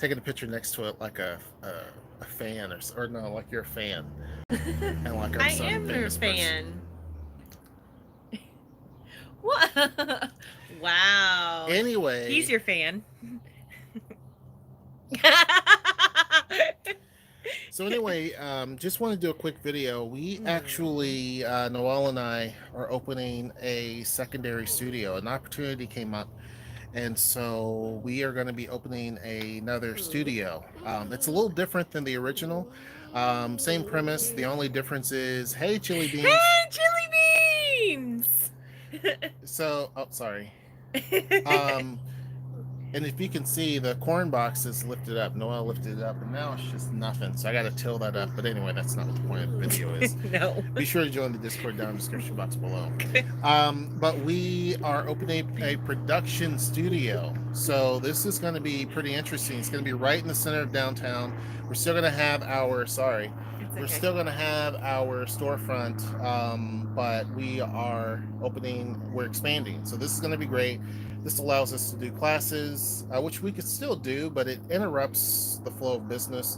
taking a picture next to it like a fan or no, like you're a fan, and like I'm I some am your famous person. fan. What? Wow. He's Anyway, your fan. just want to do a quick video. We Hmm. actually, Noel and I are opening a secondary studio. An opportunity came up, and so we are going to be opening another studio. It's a little different than the original. Same premise. The only difference is, hey, chili beans. Hey, chili beans! So, oh, sorry. Um, And if you can see, the corn box is lifted up. Noel lifted it up, and now it's just nothing. So I got to till that up. But anyway, that's not what the point of the video is. No. Be sure to join the Discord down in the description box below. But we are opening a production studio. So this is going to be pretty interesting. It's going to be right in the center of downtown. We're still going to have our, sorry, It's we're okay. still going to have our storefront, but we're expanding. So this is going to be great. This allows us to do classes, which we could still do, but it interrupts the flow of business.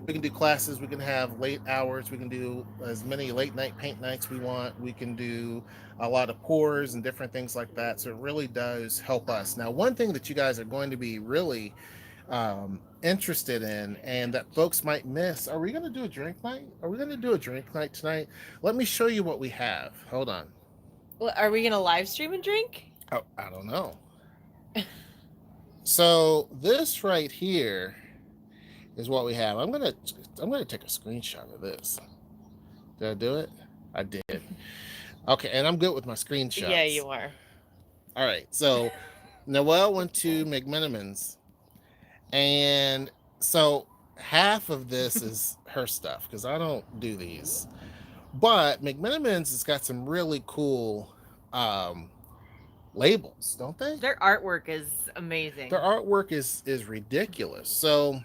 We can do classes, we can have late hours, we can do as many late night paint nights we want, we can do a lot of pours and different things like that. So it really does help us. Now, one thing that you guys are going to be really interested in and that folks might miss, are we going to do a drink night? Are we going to do a drink night tonight? Let me show you what we have. Hold on. Well, are we gonna live stream and drink? Oh, I don't know. So this right here is what we have. I'm gonna take a screenshot of this. Did I do it? I did. Okay, and I'm good with my Yeah, screenshots. you are. All right. So Noelle went to McMenamins, and so half of this is her stuff because I don't do these. But McMenamins has got some really cool um, labels, don't they? Their artwork is amazing. Their artwork is ridiculous. So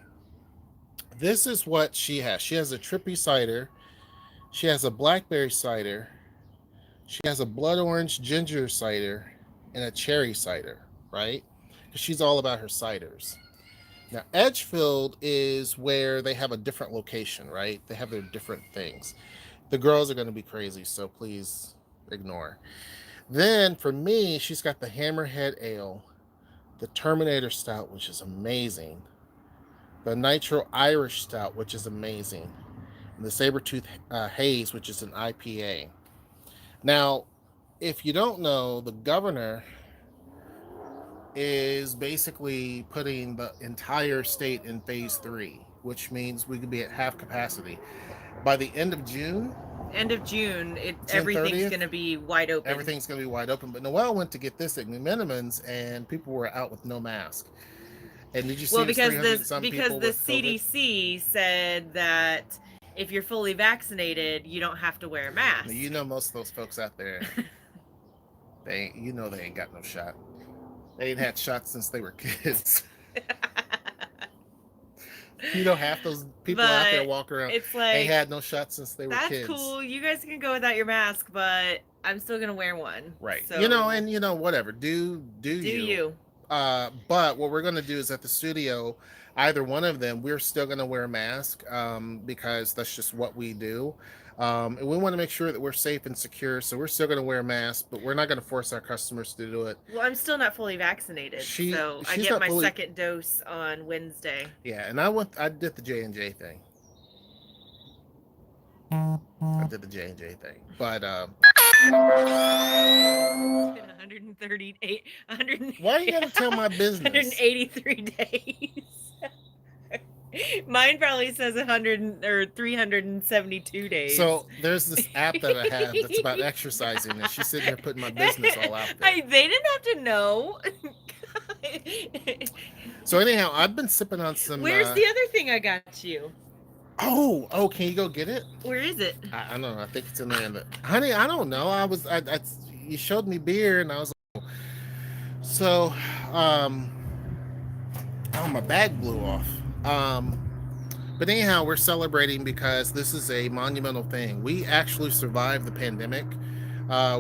this is what she has. She has a trippy cider. She has a blackberry cider. She has a blood orange ginger cider and a cherry cider, right? Because she's all about her ciders. Now, Edgefield is where they have a different location, right? They have their different things. The girls are going to be crazy, so please ignore. Then for me, she's got the Hammerhead Ale, the Terminator Stout, which is amazing, the Nitro Irish Stout, which is amazing, and the Sabretooth Haze, which is an IPA. Now, if you don't know, the governor is basically putting the entire state in phase three, which means we could be at half capacity. By the end of June, End of June, June everything's 30th, gonna be wide open. everything's going to be wide open. But Noel went to get this at New Minimums, and people were out with no mask. And did you see Well, it was 300 and because some people the with COVID? CDC said that if you're fully vaccinated, you don't have to wear a Now, mask. you know, most of those folks out there, they ain't got no shot. They ain't had shots since they were kids. You know, half those people out there But walk around, it's ain't like, had no shots since they were that's kids. cool. You guys can go without your mask, but I'm still gonna wear one. Right. You know, So and you know, whatever. Do do you. you? But what we're going to do is at the studio, either one of them, we're still going to wear a mask because that's just what we do. And we want to make sure that we're safe and secure. So we're still going to wear a mask, but we're not going to force our customers to do it. Well, I'm still not fully vaccinated, so I She's get not my fully. second dose on Wednesday. Yeah, and I did the J&J thing. I did the J&J thing. But It's been 138, why you got to tell my business? 183 days. Mine probably says 100 or 372 days. So there's this app that I have that's about exercising, and she's sitting there putting my business all out there. They didn't have to know. So anyhow, I've been sipping on some. Where's the other thing I got you? Oh, can you go get it? Where is it? I don't know. I think it's in there. Honey, I don't know. You showed me beer, and I was like, so, oh, my bag blew off. But anyhow, we're celebrating because this is a monumental thing. We actually survived the pandemic,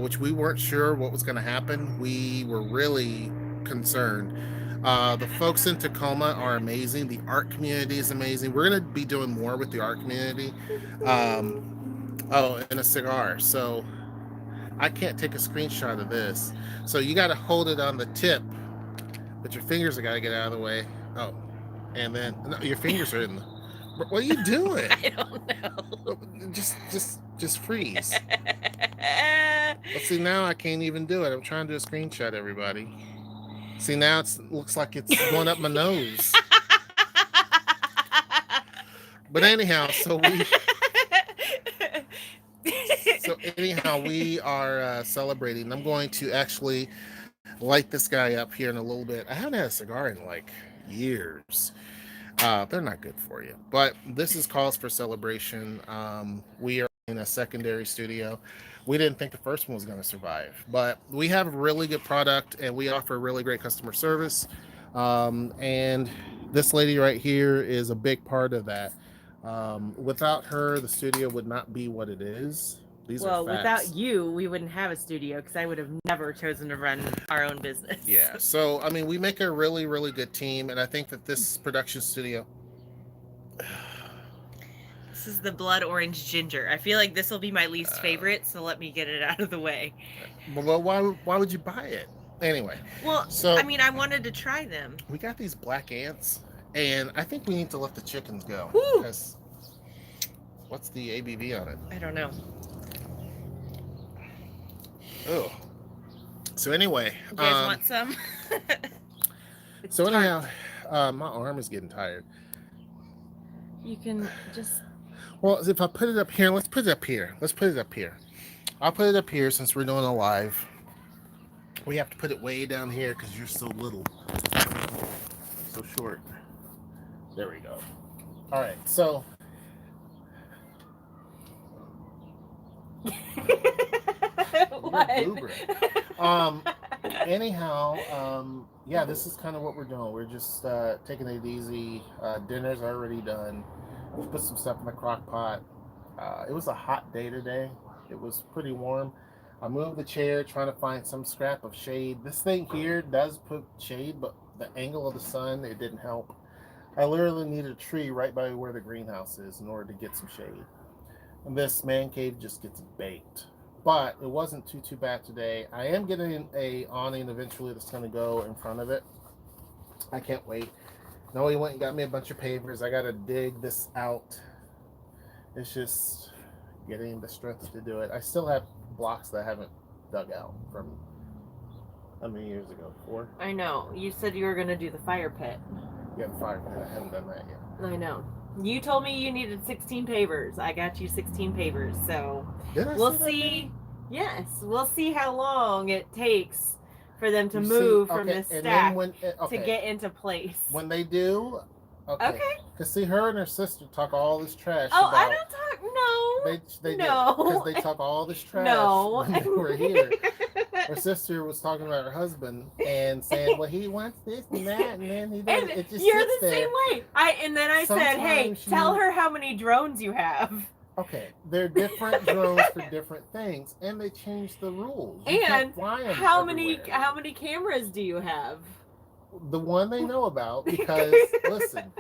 which we weren't sure what was going to happen. We were really concerned. The folks in Tacoma are amazing. The art community is amazing. We're going to be doing more with the art community. Oh, and a cigar. So I can't take a screenshot of this. So you got to hold it on the tip, but your fingers have got to get out of the way. Oh, and then no, your fingers are in the. What are you doing? I don't know. Just freeze. But see, now I can't even do it. I'm trying to do a screenshot, everybody. See, now it looks like it's going up my nose. But anyhow, we are celebrating. I'm going to actually light this guy up here in a little bit. I haven't had a cigar in like years. They're not good for you, but this is cause for celebration. We are in a secondary studio. We didn't think the first one was going to survive, but we have a really good product and we offer really great customer service. And this lady right here is a big part of that. Without her, the studio would not be what it is. These are facts. Without you, we wouldn't have a studio because I would have never chosen to run our own business. Yeah. So, I mean, we make a really, really good team. And I think that this production studio. This is the blood orange ginger. I feel like this will be my least favorite, so let me get it out of the way. Well, why would you buy it? Anyway. Well, so, I mean, I wanted to try them. We got these black ants, and I think we need to let the chickens go. Because what's the ABV on it? I don't know. Oh. So anyway. You guys want some? So anyhow, my arm is getting tired. You can just... Well, if I put it up here, let's put it up here. I'll put it up here since we're doing a live. We have to put it way down here because you're so little. So short. There we go. All right, so... Anyhow, yeah, this is kind of what we're doing. We're just taking it easy. Dinner's already done. Let's put some stuff in the crock pot. It was a hot day today. It was pretty warm. I moved the chair trying to find some scrap of shade. This thing here does put shade, but the angle of the sun, it didn't help. I literally needed a tree right by where the greenhouse is in order to get some shade. And this man cave just gets baked. But it wasn't too bad today. I am getting a awning eventually that's going to go in front of it. I can't wait. No, he went and got me a bunch of pavers. I got to dig this out. It's just getting the strength to do it. I still have blocks that I haven't dug out from how many years ago? 4? I know. You said you were going to do the fire pit. Yeah, the fire pit. I haven't done that yet. I know. You told me you needed 16 pavers. I got you 16 pavers, so we'll see. Yes, we'll see how long it takes for them to move from this stack to get into place. When they do, okay. Because see, her and her sister talk all this trash. Oh, I don't talk. No. They no. Because they talk all this trash when they were here. Her sister was talking about her husband and saying, "Well, he wants this and that, and then he does." It just you're sits the there. same way. I said, "Hey, tell her how many drones you have." Okay, they're different drones for different things, and they changed the rules. You and how many cameras do you have? The one they know about, because listen.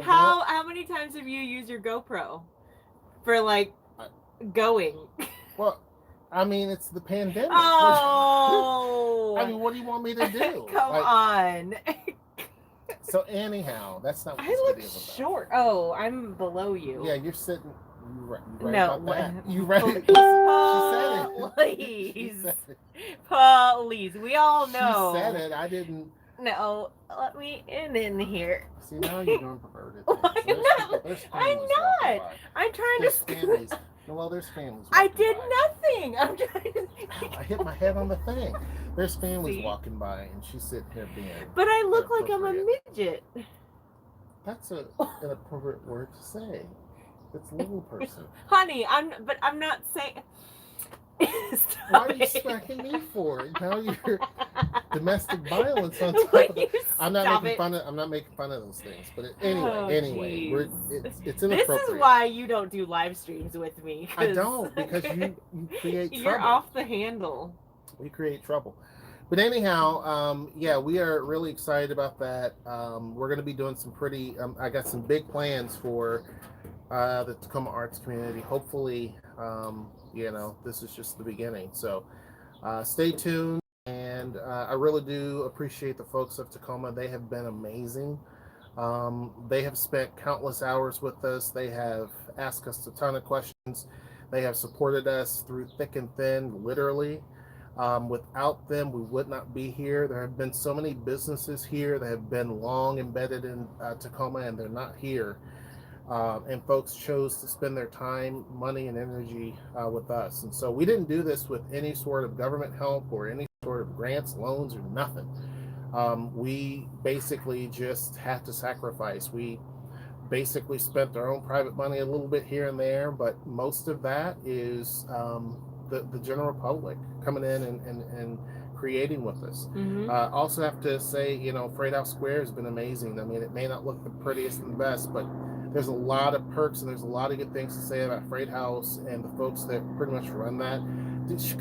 How many times have you used your GoPro for like going? Well, I mean, it's the pandemic. Oh. I mean, what do you want me to do? Come on. So anyhow, that's not what I this look video is about. short. Oh, I'm below you. Yeah, you're sitting. Right no, about that. You right? Please, please. We all know. She said it. I didn't. No, let me in here. See, now you're doing perverted things. I'm not. I'm trying to. Families. Well, there's families. I did nothing. I'm trying to. I hit my head on the thing. There's families walking by, and she's sitting here being. But I look like I'm a midget. That's an inappropriate word to say. It's little person. Honey, I'm not saying. What are you smacking me for? Now you're domestic violence on top of it. I'm not making fun of those things. But anyway, it's inappropriate. This is why you don't do live streams with me. I don't, because you create trouble. You're off the handle. We create trouble. But anyhow, yeah, we are really excited about that. We're going to be doing some pretty. I got some big plans for the Tacoma arts community. Hopefully, this is just the beginning. So stay tuned. And I really do appreciate the folks of Tacoma. They have been amazing. They have spent countless hours with us. They have asked us a ton of questions. They have supported us through thick and thin, literally. Without them, we would not be here. There have been so many businesses here that have been long embedded in Tacoma, and they're not here. And folks chose to spend their time, money, and energy with us. And so we didn't do this with any sort of government help or any sort of grants, loans, or nothing. We basically just had to sacrifice. We basically spent our own private money a little bit here and there, but most of that is the general public coming in and creating with us. Mm-hmm. Also have to say, Freight House Square has been amazing. I mean, it may not look the prettiest and the best, but there's a lot of perks and there's a lot of good things to say about Freight House and the folks that pretty much run that.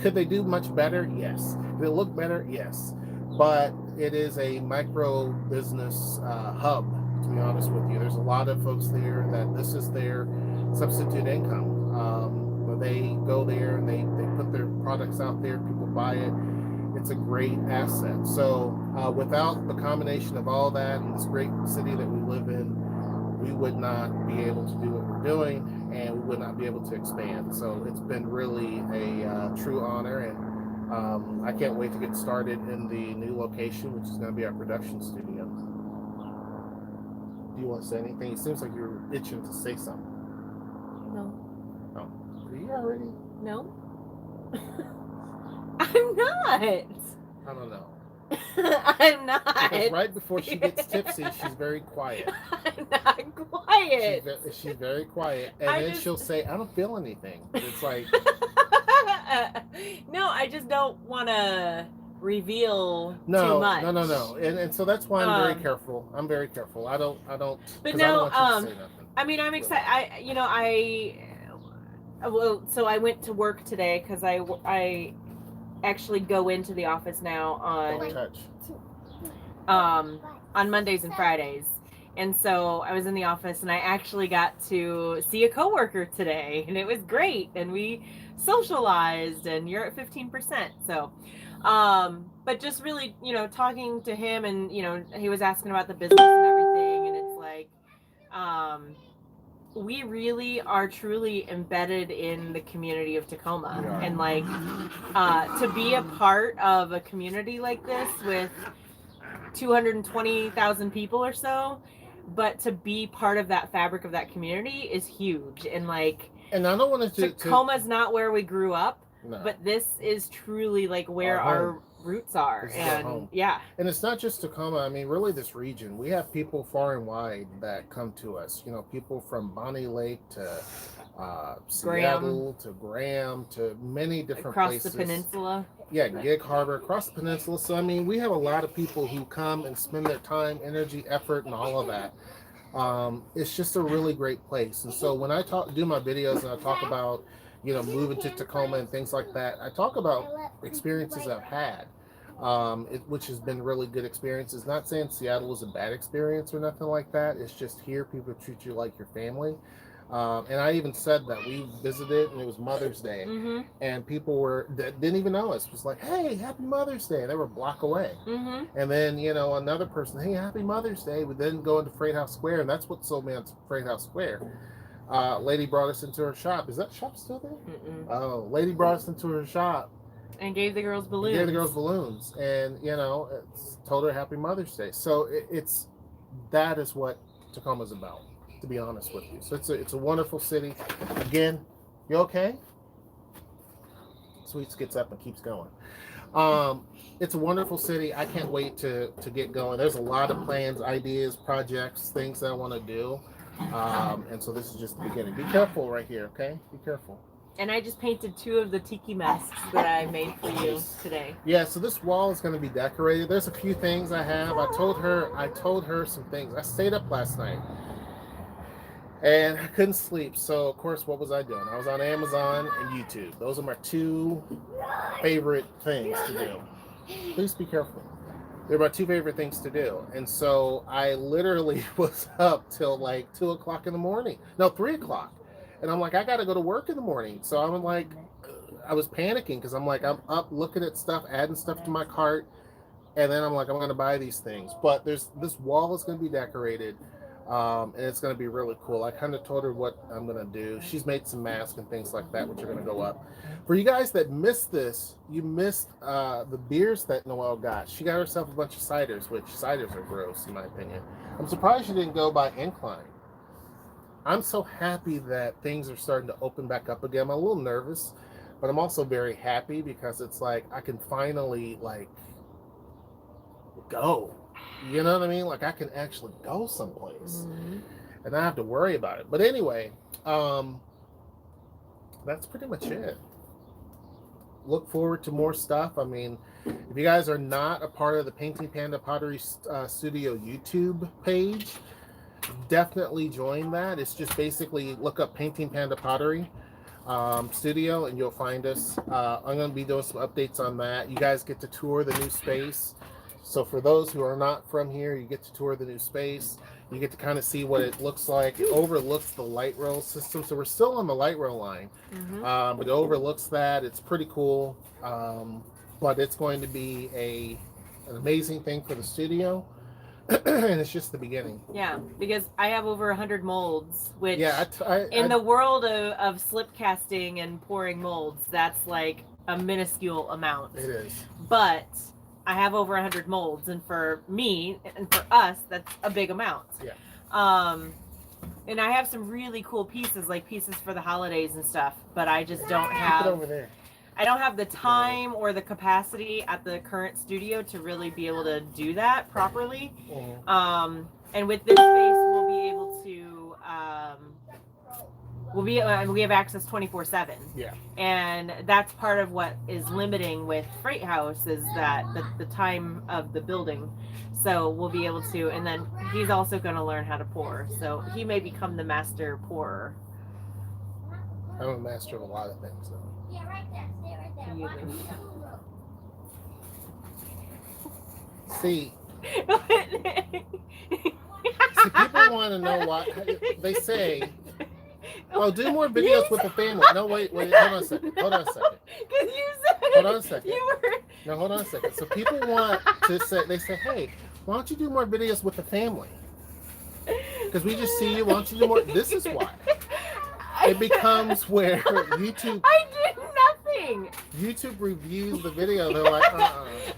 Could they do much better? Yes. Could it look better? Yes. But it is a micro business hub, to be honest with you. There's a lot of folks there that this is their substitute income. They go there and they put their products out there, people buy it. It's a great asset. So without the combination of all that and this great city that we live in, we would not be able to do what we're doing, and we would not be able to expand. So it's been really a true honor, and I can't wait to get started in the new location, which is going to be our production studio. Do you want to say anything? It seems like you're itching to say something. No. Oh, are you already? No. I'm not. I don't know. I'm not. Because right before she gets tipsy, she's very quiet. I'm not quiet. She's very quiet, and then she'll say, "I don't feel anything." But it's like, no, I just don't want to reveal too much. No. And so that's why I'm very careful. I'm very careful. I don't. But no, I don't want you to say nothing. I mean, I'm excited. So I went to work today because I actually go into the office now on Mondays and Fridays. And so I was in the office and I actually got to see a coworker today, and it was great, and we socialized, and you're at 15%. So but just really, talking to him, and he was asking about the business and everything, and it's like we really are truly embedded in the community of Tacoma. Yeah. And like to be a part of a community like this with 220,000 people or so, but to be part of that fabric of that community is huge. And like, and I don't want to Tacoma's not where we grew up, no. But this is truly like where our roots are. And yeah, and it's not just Tacoma. I mean, really this region, we have people far and wide that come to us, people from Bonnie Lake to Seattle to Graham to many different places across the peninsula. Yeah, Gig Harbor, across the peninsula. So I mean, we have a lot of people who come and spend their time, energy, effort, and all of that. It's just a really great place. And so when I do my videos and I talk about moving to Tacoma and things like that, I talk about experiences I've had, which has been really good experiences. Not saying Seattle was a bad experience or nothing like that. It's just here people treat you like your family. And I even said that we visited, and it was Mother's Day, mm-hmm. and people that didn't even know us was like, "Hey, Happy Mother's Day!" And they were a block away. Mm-hmm. And then another person, "Hey, Happy Mother's Day!" We then go into Freight House Square, and that's what sold me on Freight House Square. Lady brought us into her shop. Is that shop still there? Mm-mm. Oh, lady brought us into her shop and gave the girls balloons. And told her Happy Mother's Day. So that is what Tacoma's about, to be honest with you. So it's a wonderful city. Again, you okay? Sweets gets up and keeps going. It's a wonderful city. I can't wait to get going. There's a lot of plans, ideas, projects, things that I want to do. And so this is just the beginning. Be careful right here, okay? Be careful. And I just painted 2 of the tiki masks that I made for you today. Yeah, so this wall is going to be decorated. There's a few things I have. I told her some things. I stayed up last night and I couldn't sleep. So of course, what was I doing? I was on Amazon and YouTube. Those are my 2 favorite things to do. Please be careful. They're my 2 favorite things to do. And so I literally was up till like 2 o'clock in the morning. No, 3 o'clock. And I'm like, I got to go to work in the morning. So I'm like, I was panicking because I'm like, I'm up looking at stuff, adding stuff to my cart. And then I'm like, I'm going to buy these things. But this wall is going to be decorated. And it's going to be really cool. I kind of told her what I'm going to do. She's made some masks and things like that, which are going to go up. For you guys that missed this, you missed the beers that Noelle got. She got herself a bunch of ciders, which ciders are gross in my opinion. I'm surprised she didn't go by Incline. I'm so happy that things are starting to open back up again. I'm a little nervous, but I'm also very happy because it's like I can finally like go. You know what I mean? Like I can actually go someplace and not have to worry about it. But anyway, that's pretty much it. Look forward to more stuff. I mean, if you guys are not a part of the Painting Panda Pottery Studio YouTube page, definitely join that. It's just basically look up Painting Panda Pottery Studio and you'll find us. I'm going to be doing some updates on that. You guys get to tour the new space. So for those who are not from here, you get to tour the new space. You get to kind of see what it looks like. It overlooks the light rail system. So we're still on the light rail line. But it overlooks that. It's pretty cool. But it's going to be an amazing thing for the studio. And it's just the beginning. Yeah, because I have over 100 molds, which in the world of slip casting and pouring molds, that's like a minuscule amount. It is. But I have over 100 molds, and for me and for us, that's a big amount. Yeah. And I have some really cool pieces, like pieces for the holidays and stuff, but I just don't have. Put it over there. I don't have the time or the capacity at the current studio to really be able to do that properly. And with this space, we'll be able to. We have access 24/7. Yeah. And that's part of what is limiting with Freight House is that the time of the building. So we'll be able to, and then he's also going to learn how to pour. So he may become the master pourer. I'm a master of a lot of things, though. Yeah, right there. Stay right there. See, people want to know why they say. Oh, do more videos with the family. No, wait, hold on a second. Because you said. Hold on a second. You were. No, hold on a second. So people want to say, they say, hey, why don't you do more videos with the family? Because we just see you. Why don't you do more? This is why. It becomes where YouTube. I did nothing. YouTube reviews the video. They're like,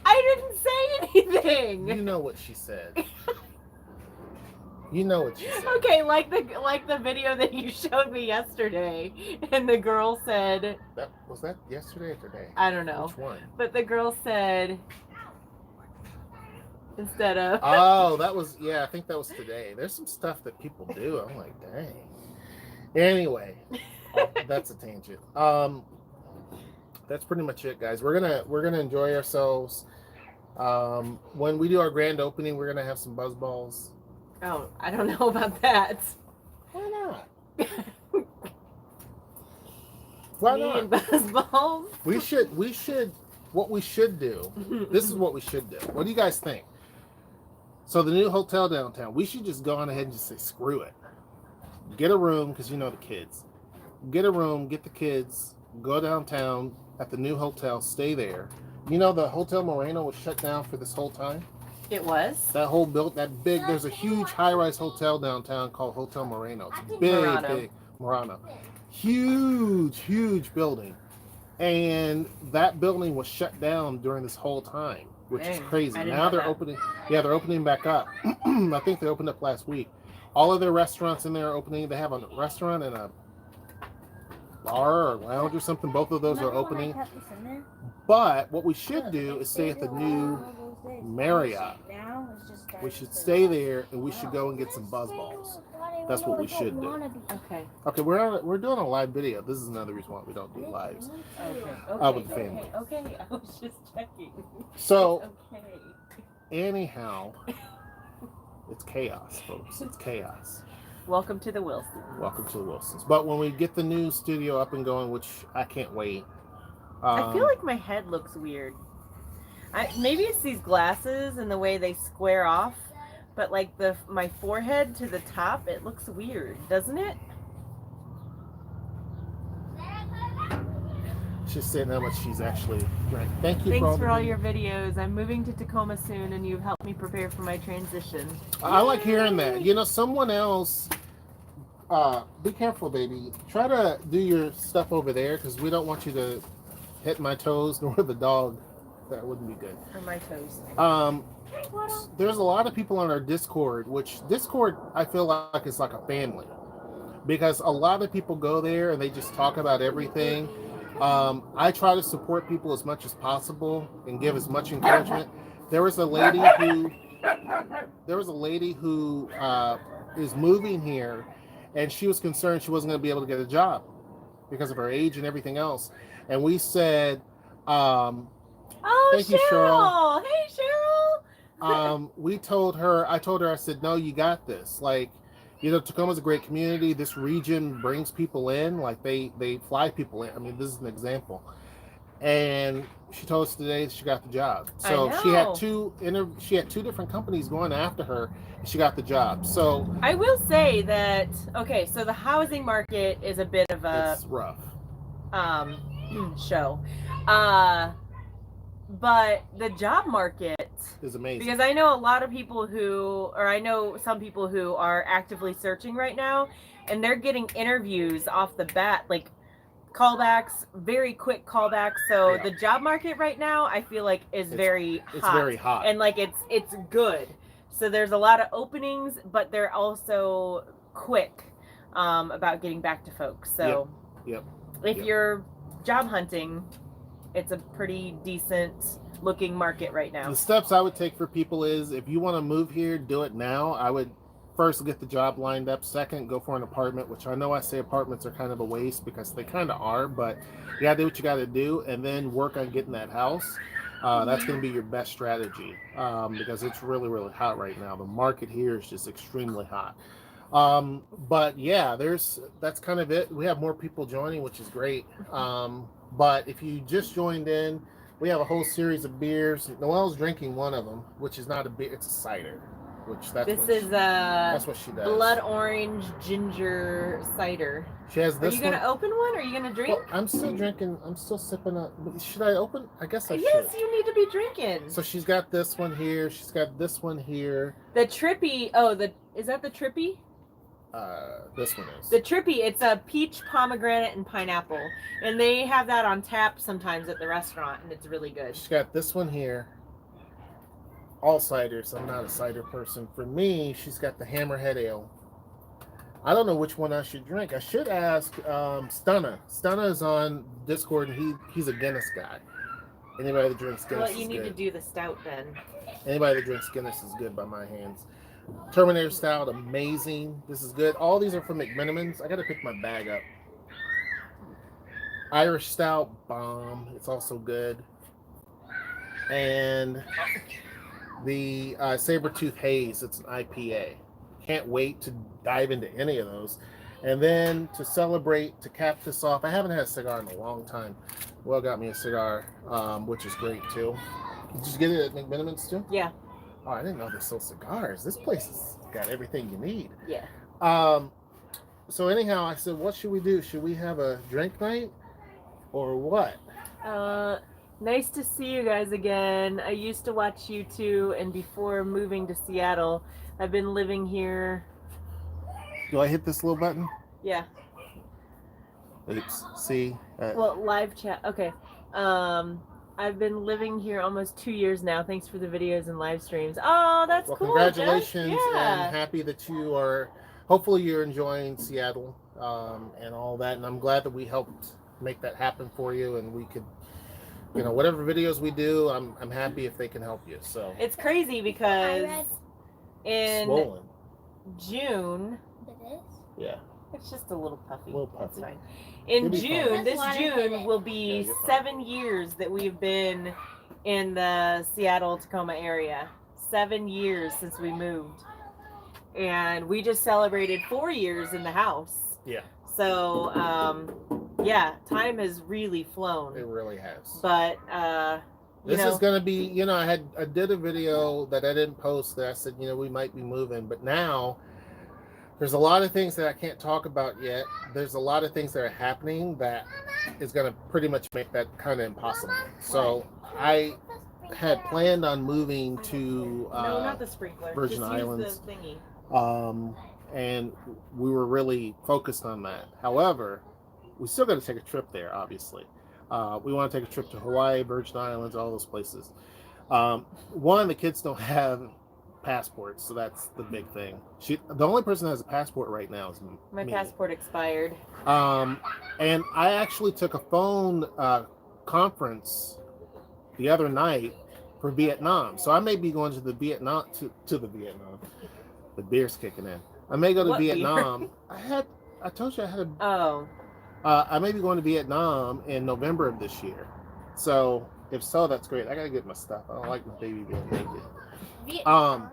I didn't say anything. You know what she said. You know what she said. Okay, like the video that you showed me yesterday, and the girl said. Was that yesterday or today? I don't know. Which one? But the girl said. Instead of. Oh, that was I think that was today. There's some stuff that people do. I'm like, dang. Anyway, that's a tangent. That's pretty much it, guys. We're gonna enjoy ourselves. When we do our grand opening, we're gonna have some buzz balls. Oh, I don't know about that. Why not? Why not? Buzz balls. We should. What we should do. This is what we should do. What do you guys think? So the new hotel downtown. We should just go on ahead and just say screw it. Get a room because you know the kids. Get a room. Get the kids. Go downtown at the new hotel. Stay there. You know the Hotel Moreno was shut down for this whole time. It was? That whole there's a huge high-rise hotel downtown called Hotel Moreno. It's big Murano. Huge building. And that building was shut down during this whole time, which is crazy. Now they're opening. Yeah, they're opening back up. I think they opened up last week. All of their restaurants in there are opening. They have a restaurant and a bar or lounge or something. Both of those are opening. But what we should do is stay at the new Marriott. We should stay there and we should go and get some buzz balls. That's what we should do. Okay, we're doing a live video. This is another reason why we don't do lives with the family. Okay, I was just checking. So, anyhow, it's chaos, folks. It's chaos. Welcome to the Wilsons. Welcome to the Wilsons. But when we get the new studio up and going, which I can't wait. I feel like my head looks weird. Maybe it's these glasses and the way they square off, but like my forehead to the top, it looks weird, doesn't it? She's saying how much she's actually drank. Thank you. Thanks for all your videos. I'm moving to Tacoma soon, and you've helped me prepare for my transition. I like hearing that. You know, someone else. Be careful, baby. Try to do your stuff over there because we don't want you to hit my toes nor the dog. That wouldn't be good. Or my toes. There's a lot of people on our Discord, which Discord I feel like is like a family because a lot of people go there and they just talk about everything. I try to support people as much as possible and give as much encouragement. There was a lady who is moving here, and she was concerned she wasn't going to be able to get a job because of her age and everything else. And we said, oh, thank you, Cheryl. Hey, Cheryl. I told her, I said, no, you got this. Like, you know, Tacoma's a great community. This region brings people in, like they fly people in. I mean, this is an example. And she told us today she got the job. So she had two different companies going after her. And she got the job. So I will say that so the housing market is a bit of it's rough. Show. But the job market is amazing. Because I know a lot of people I know some people who are actively searching right now, and they're getting interviews off the bat, like callbacks, very quick callbacks. So the job market right now, I feel like it's very hot. It's very hot. And like it's good. So there's a lot of openings, but they're also quick about getting back to folks. So if you're job hunting, it's a pretty decent looking market right now. The steps I would take for people is if you want to move here, do it now. I would first get the job lined up. Second, go for an apartment, which I know I say apartments are kind of a waste because they kind of are, but you got to do what you got to do and then work on getting that house. That's going to be your best strategy because it's really, really hot right now. The market here is just extremely hot. But yeah, that's kind of it. We have more people joining, which is great. But if you just joined in, we have a whole series of beers. Noelle's drinking one of them, which is not a beer, it's a cider. That's what she does. Blood orange ginger cider. She has this. Are you gonna open one? Or are you gonna drink? Well, I'm still drinking. I'm still sipping up. Should I open? I guess I should. Yes, you need to be drinking. So she's got this one here. She's got this one here. The Trippy. Is that the Trippy? This one is. The Trippy, it's a peach, pomegranate, and pineapple. And they have that on tap sometimes at the restaurant, and it's really good. She's got this one here. All ciders. I'm not a cider person. For me, she's got the Hammerhead Ale. I don't know which one I should drink. I should ask Stunna. Stunna is on Discord, and he's a Guinness guy. Anybody that drinks Guinness is good. Well, you need to do the stout then. Anybody that drinks Guinness is good by my hands. Terminator Stout, amazing. This is good. All these are from McMenamins. I got to pick my bag up. Irish Stout, bomb. It's also good. And the Sabertooth Haze, it's an IPA. Can't wait to dive into any of those. And then to celebrate, to cap this off, I haven't had a cigar in a long time. Well, got me a cigar, which is great too. Did you get it at McMenamins too? Yeah. Oh, I didn't know they sold cigars. This place has got everything you need. Yeah. So anyhow, I said, what should we do? Should we have a drink night or what? Nice to see you guys again. I used to watch you two, and before moving to Seattle, I've been living here. Do I hit this little button? Yeah. Oops. See? Well, live chat. Okay. I've been living here almost 2 years now. Thanks for the videos and live streams. Oh, that's cool. Congratulations, yeah. And happy that you are, hopefully you're enjoying Seattle and all that. And I'm glad that we helped make that happen for you, and we could, you know, whatever videos we do, I'm happy if they can help you. So it's crazy because in swollen. June, yeah, it's just a little puffy. That's fine. In June, this June will be 7 years that we've been in the Seattle, Tacoma area. 7 years since we moved. And we just celebrated 4 years in the house. Yeah. So, yeah, time has really flown. It really has. But, This is going to be, I did a video that I didn't post that I said, we might be moving, but now there's a lot of things that I can't talk about yet. There's a lot of things that are happening that is going to pretty much make that kind of impossible. So I had planned on moving to no, not the sprinkler. Virgin Just Islands. Use the thingy. And we were really focused on that. However, we still got to take a trip there, obviously. We want to take a trip to Hawaii, Virgin Islands, all those places. One, the kids don't have passports, so that's the big thing. The only person that has a passport right now is my me. passport expired. And I actually took a phone conference the other night for Vietnam, so I may be going to the Vietnam to the Vietnam. The beer's kicking in. I may go to Vietnam. Beer? I told you I had a. Oh. I may be going to Vietnam in November of this year. So if so, that's great. I gotta get my stuff. I don't like my baby being naked. Vietnam.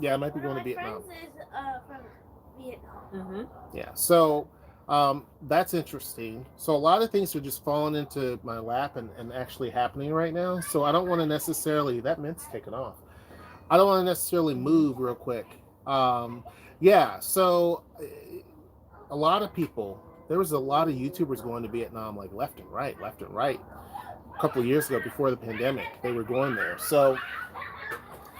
Yeah, I might be going to Vietnam. My friends is from Vietnam. Mm-hmm. Yeah, so that's interesting. So a lot of things are just falling into my lap and actually happening right now. So I don't want to necessarily, that mint's taken off. I don't want to necessarily move real quick. Yeah, so a lot of people, there was a lot of YouTubers going to Vietnam like left and right. A couple of years ago before the pandemic, they were going there. So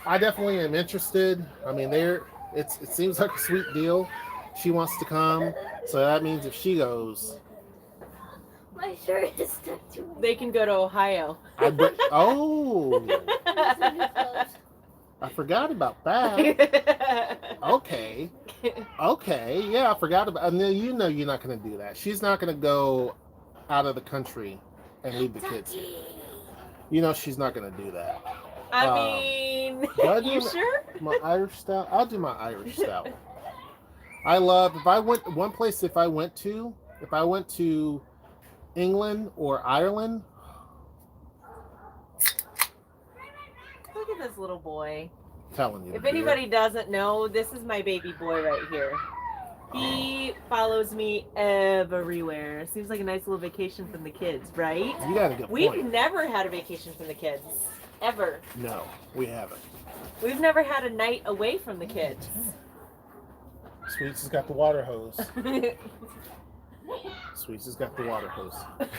I definitely am interested. I mean, it seems like a sweet deal. She wants to come, so that means if she goes, My shirt is stuck to me. They can go to Ohio. Oh, I forgot about that. Okay, yeah, I forgot about. And then you're not going to do that. She's not going to go out of the country and leave the kids here. She's not going to do that. I mean, you sure? My Irish stout. I'll do my Irish stout. If I went to England or Ireland. Look at this little boy. Telling you. If anybody doesn't know, this is my baby boy right here. He follows me everywhere. Seems like a nice little vacation from the kids, right? You got a good point. We've never had a vacation from the kids. Ever. No, we haven't. We've never had a night away from the kids. Sweets has got the water hose. Sweets has got the water hose.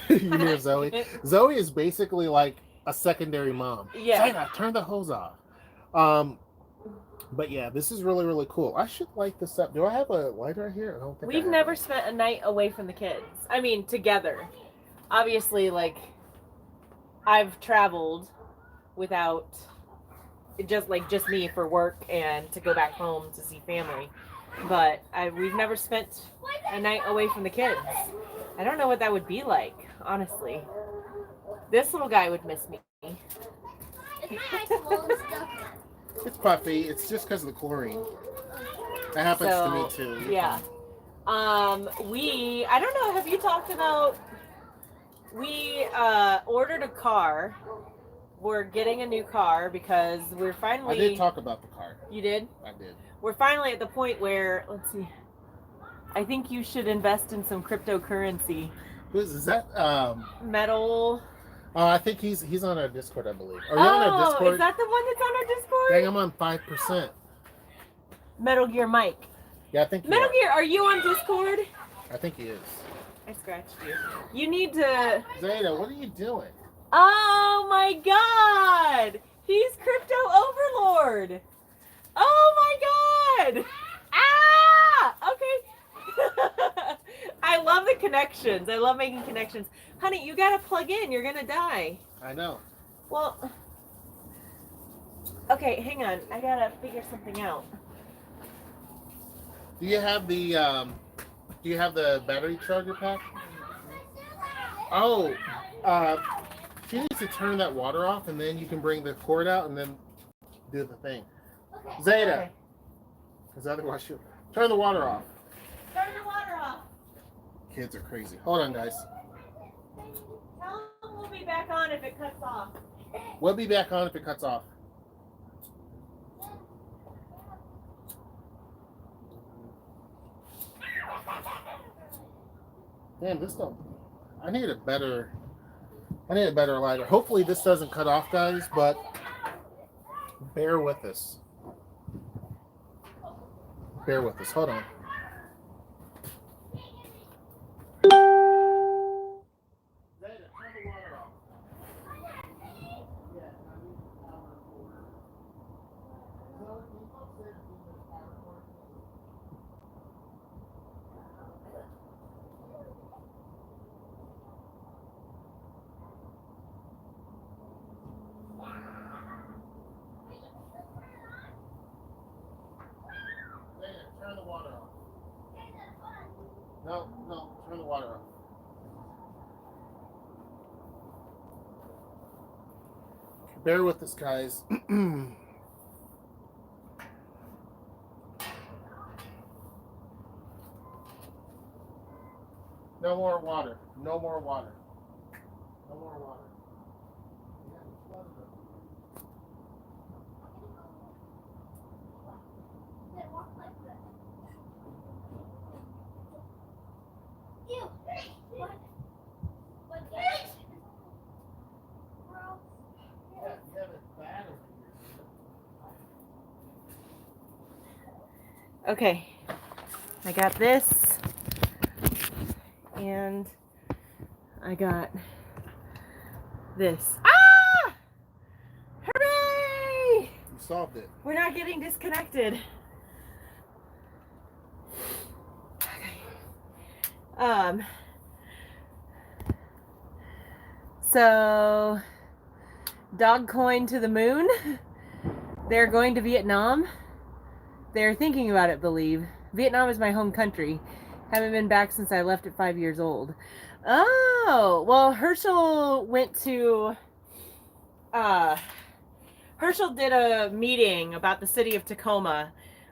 You hear Zoe? Zoe is basically like a secondary mom. Yeah. Zayna, turn the hose off. But yeah, this is really, really cool. I should light this up. Do I have a light right here? I don't think We've never spent a night away from the kids. I mean, together. Obviously, like, I've traveled without just me for work and to go back home to see family. But we've never spent a night away from the kids. I don't know what that would be like, honestly. This little guy would miss me. It's puffy. It's just because of the chlorine. That happens to me too. Yeah. I don't know, have you talked about, we ordered a car. We're getting a new car because we're finally... I did talk about the car. You did? I did. We're finally at the point where, let's see, I think you should invest in some cryptocurrency. Is that? Metal. I think he's on our Discord, I believe. Are you on our Discord? Is that the one that's on our Discord? Dang, I'm on 5%. Metal Gear Mike. Yeah, I think. Metal Gear, are you on Discord? I think he is. I scratched you. You need to. Zayna, what are you doing? Oh my God! He's Crypto Overlord. Oh my God! Ah! Okay. I love the connections. I love making connections. Honey, you gotta plug in. You're gonna die. I know. Well, okay, hang on. I gotta figure something out. Do you have the battery charger pack? Oh, she needs to turn that water off, and then you can bring the cord out and then do the thing. Zayna, because otherwise she'll turn the water off. Turn the water off. Kids are crazy. Hold on, guys. Tell them we'll be back on if it cuts off. We'll be back on if it cuts off. Damn, this don't. I need a better I need a better lighter. Hopefully this doesn't cut off, guys, but bear with us. Bear with us. Hold on. Turn the water off. No, turn the water off. Bear with us, guys. No more water. No more water. No more water. Ew. What? What? Yeah, you have a battery. Okay, I got this, and I got this. Ah! Hooray! You solved it. We're not getting disconnected. Okay. So, dog coin to the moon. They're going to Vietnam. They're thinking about it, believe. Vietnam is my home country. Haven't been back since I left at 5 years old. Oh, well, Herschel went to... Herschel did a meeting about the city of Tacoma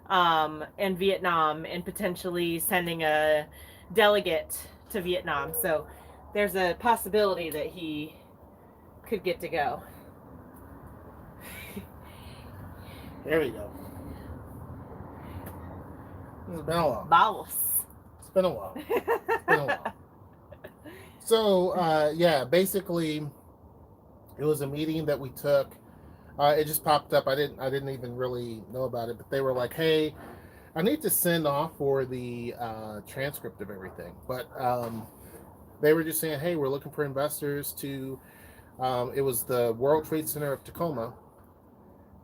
and Vietnam and potentially sending a delegate to Vietnam. So there's a possibility that he could get to go. There we go. It's been a while. Bowels. It's been a while. It's been a while. So, yeah, basically, it was a meeting that we took. It just popped up. I didn't even really know about it, but they were like, "Hey, I need to send off for the transcript of everything." But they were just saying, "Hey, we're looking for investors to." It was the World Trade Center of Tacoma,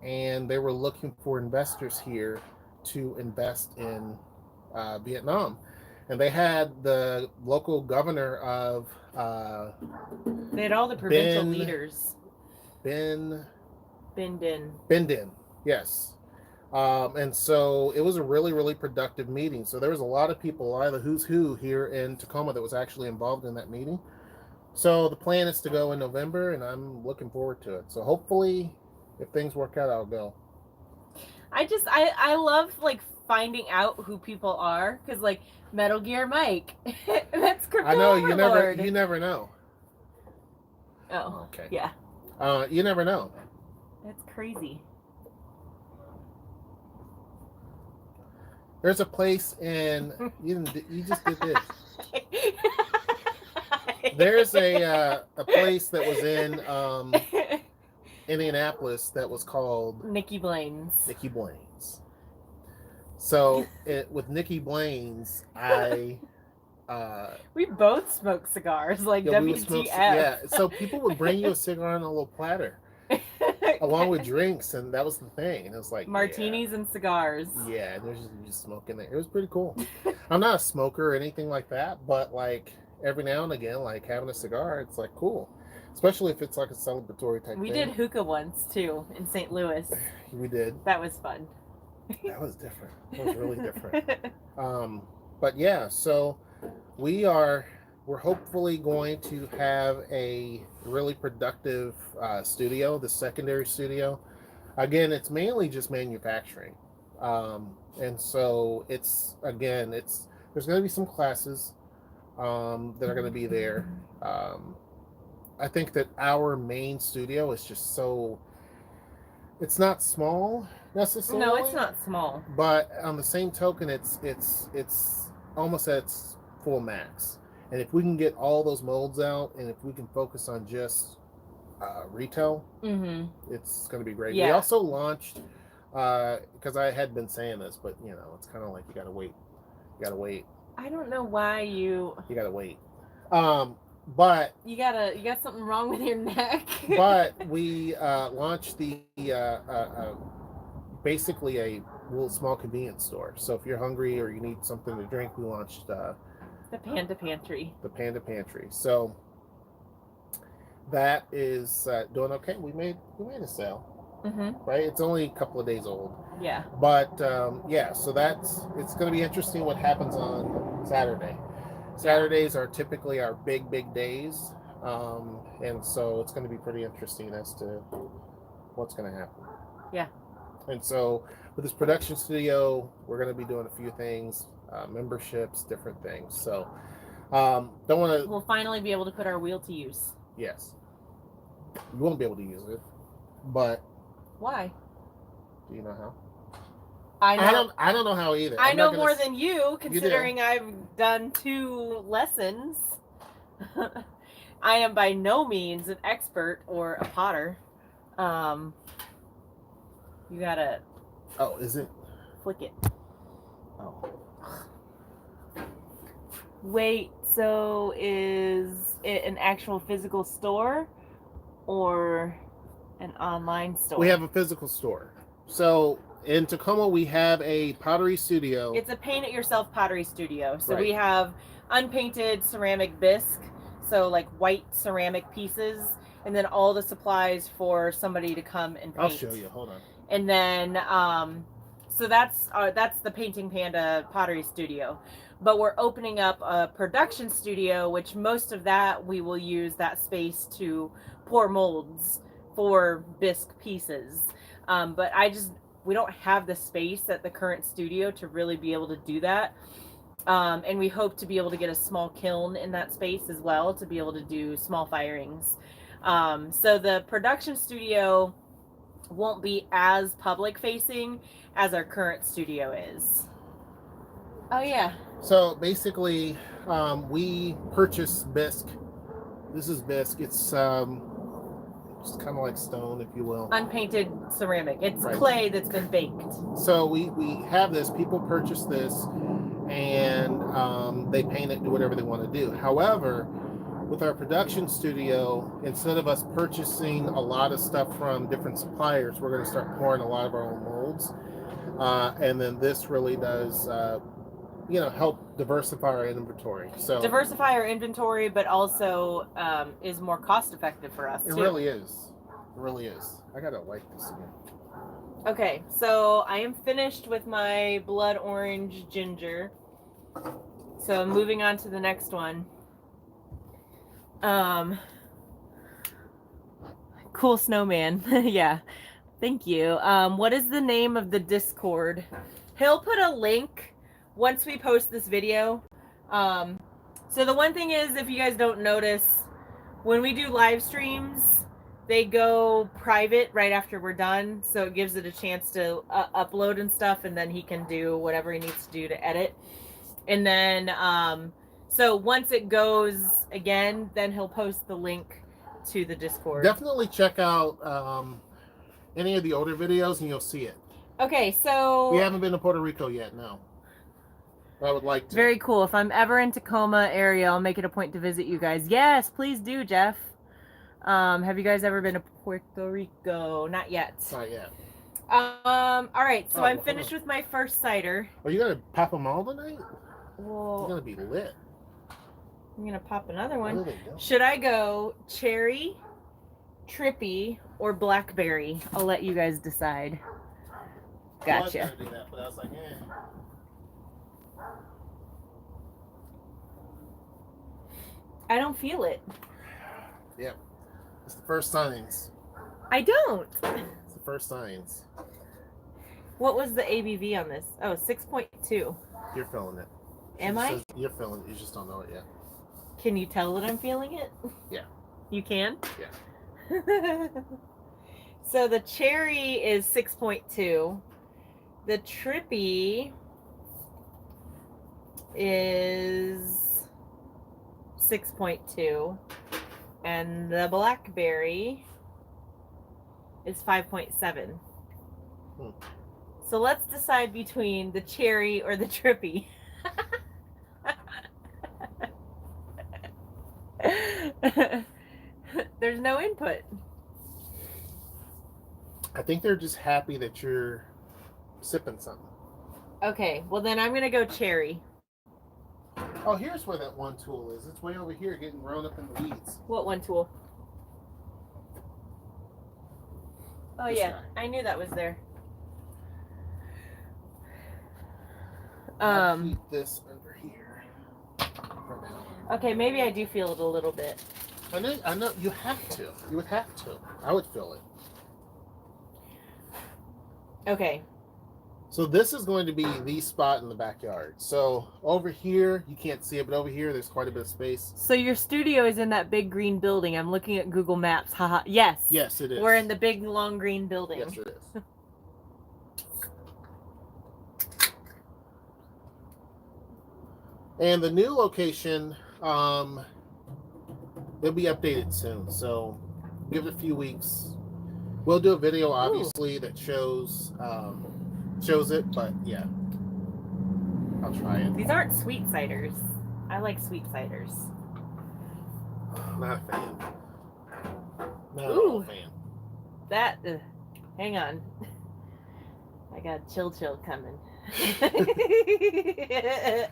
and they were looking for investors here to invest in Vietnam. And they had the local governor of They had all the provincial leaders. Ben Din. Din, yes. And so it was a really, really productive meeting. So there was a lot of people, a lot of the who's who here in Tacoma that was actually involved in that meeting. So the plan is to go in November, and I'm looking forward to it. So hopefully, if things work out, I'll go. I love like finding out who people are, because like Metal Gear Mike, that's Crypto I know Overlord. you never know. Oh, okay. Yeah. You never know. That's crazy. There's a place in you just did this. There's a place that was in Indianapolis that was called Nikki Blaine's. Nikki Blaine's. So with Nikki Blaine's, we both smoke cigars, like WTF. Yeah, so people would bring you a cigar on a little platter, along with drinks, and that was the thing. And it was like martinis and cigars. Yeah, and there's just smoking there. It was pretty cool. I'm not a smoker or anything like that, but like every now and again, like having a cigar, it's like cool, especially if it's like a celebratory type. We thing. did hookah once too in St. Louis. We did. That was fun. That was different. It was really different. But yeah, so we're hopefully going to have a really productive studio, the secondary studio. Again, it's mainly just manufacturing. And so there's going to be some classes that are going to be there. I think that our main studio is just it's not small necessarily. No, it's not small. But on the same token, it's almost at its full max. And if we can get all those molds out, and if we can focus on just retail, it's going to be great. Yeah. We also launched, because I had been saying this, but you know, it's kind of like you got to wait. You got to wait. I don't know why you got to wait. But you got something wrong with your neck. But we launched the basically a little small convenience store. So if you're hungry or you need something to drink, we launched the Panda Pantry. The Panda Pantry. So that is doing okay. We made a sale. Right, it's only a couple of days old. Yeah. But yeah, so it's going to be interesting what happens on Saturday. Saturdays are typically our big days, and so it's going to be pretty interesting as to what's going to happen. Yeah. And so with this production studio, we're going to be doing a few things, memberships, different things. So don't want to. We'll finally be able to put our wheel to use. Yes. You won't be able to use it, but. Why? Do you know how? I know. I don't know how either. I know more than you, considering I've done 2 lessons. I am by no means an expert or a potter. You gotta. Oh, is it? Flick it. Oh. Wait, so is it an actual physical store or an online store? We have a physical store. So in Tacoma, we have a pottery studio. It's a paint-it-yourself pottery studio. So Right. we have unpainted ceramic bisque, so like white ceramic pieces, and then all the supplies for somebody to come and paint. I'll show you. Hold on. And then, so that's the Painting Panda pottery studio. But we're opening up a production studio, which most of that we will use that space to pour molds for bisque pieces. But we don't have the space at the current studio to really be able to do that. And we hope to be able to get a small kiln in that space as well to be able to do small firings. So the production studio won't be as public facing as our current studio is. Oh yeah. So basically, we purchase bisque. This is bisque. It's just kind of like stone, if you will. Unpainted ceramic. It's Right. clay that's been baked. So we have this. People purchase this, and they paint it, do whatever they want to do. However, with our production studio, instead of us purchasing a lot of stuff from different suppliers, we're going to start pouring a lot of our own molds. And then this really does, help diversify our inventory. So diversify our inventory, but also is more cost effective for us. It too. really is. It really is. I gotta wipe this again. Okay, so I am finished with my blood orange ginger. So I'm moving on to the next one. Cool snowman. Yeah. Thank you. What is the name of the Discord? He'll put a link once we post this video. So the one thing is, if you guys don't notice, when we do live streams, they go private right after we're done. So it gives it a chance to upload and stuff, and then he can do whatever he needs to do to edit. And then, so once it goes again, then he'll post the link to the Discord. Definitely check out any of the older videos and you'll see it. Okay, so... We haven't been to Puerto Rico yet, no. I would like to. Very cool. If I'm ever in Tacoma area, I'll make it a point to visit you guys. Yes, please do, Jeff. Have you guys ever been to Puerto Rico? Not yet. Not yet. All right, so I'm finished with my first cider. Are you going to pop them all tonight? Well, You're going to be lit. I'm going to pop another What one. are they doing? Should I go cherry, trippy, or blackberry? I'll let you guys decide. Gotcha. I was gonna do that, but I was like, I don't feel it. Yep. It's the first signs. I don't. It's the first signs. What was the ABV on this? Oh, 6.2. You're feeling it. Am I? You're feeling it. You just don't know it yet. Can you tell that I'm feeling it? Yeah. You can? Yeah. So the cherry is 6.2. The trippy is 6.2. And the blackberry is 5.7. So let's decide between the cherry or the trippy. There's no input. I think they're just happy that you're sipping something. Okay, well then I'm gonna go cherry. Oh, here's where that one tool is. It's way over here getting grown up in the weeds. What one tool? Oh This yeah, guy. I knew that was there. I'll keep this over here for now. Okay, maybe I do feel it a little bit. I know. You have to. You would have to. I would feel it. Okay. So this is going to be the spot in the backyard. So over here, you can't see it, but over here, there's quite a bit of space. So your studio is in that big green building. I'm looking at Google Maps. Haha. Yes. Yes, it is. We're in the big long green building. Yes, it is. And the new location, it'll be updated soon. So give it a few weeks. We'll do a video, obviously, that shows it. But yeah, I'll try it. These aren't sweet ciders. I like sweet ciders. Not a fan. Not Ooh. a fan. That. Hang on. I got chill coming.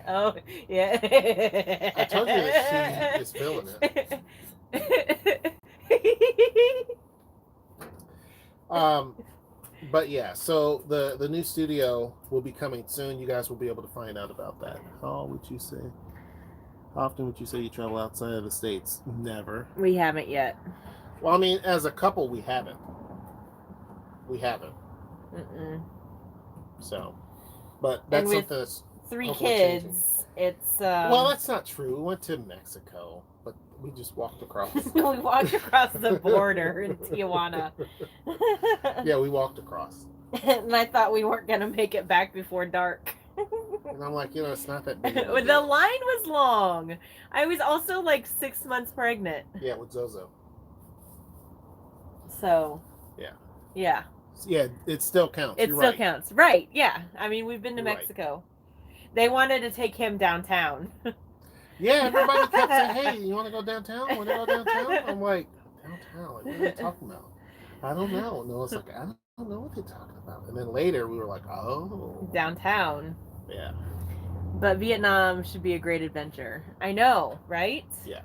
Oh yeah. I told you that she is feeling it. But yeah, so the new studio will be coming soon. You guys will be able to find out about that. How would you say? How often would you say you travel outside of the States? Never. We haven't yet. Well, I mean, as a couple, we haven't. Mm-mm. So, but that's And with something that's 3 hopefully kids. changing. It's Well, that's not true. We went to Mexico, but we just walked across. we walked across the border in Tijuana. Yeah, we walked across. And I thought we weren't gonna make it back before dark. And I'm like, it's not that big. The line was long. I was also like 6 months pregnant. Yeah, with Zozo. So. Yeah. Yeah. Yeah, it still counts. It You're still right. counts. Right, yeah. I mean, we've been to You're right. Mexico. They wanted to take him downtown. Yeah, everybody kept saying, hey, you want to go downtown? Want to go downtown? I'm like, downtown? Like, what are they talking about? I don't know. And Noah's like, I don't know what they're talking about. And then later we were like, oh. Downtown. Yeah. But Vietnam should be a great adventure. I know, right? Yeah.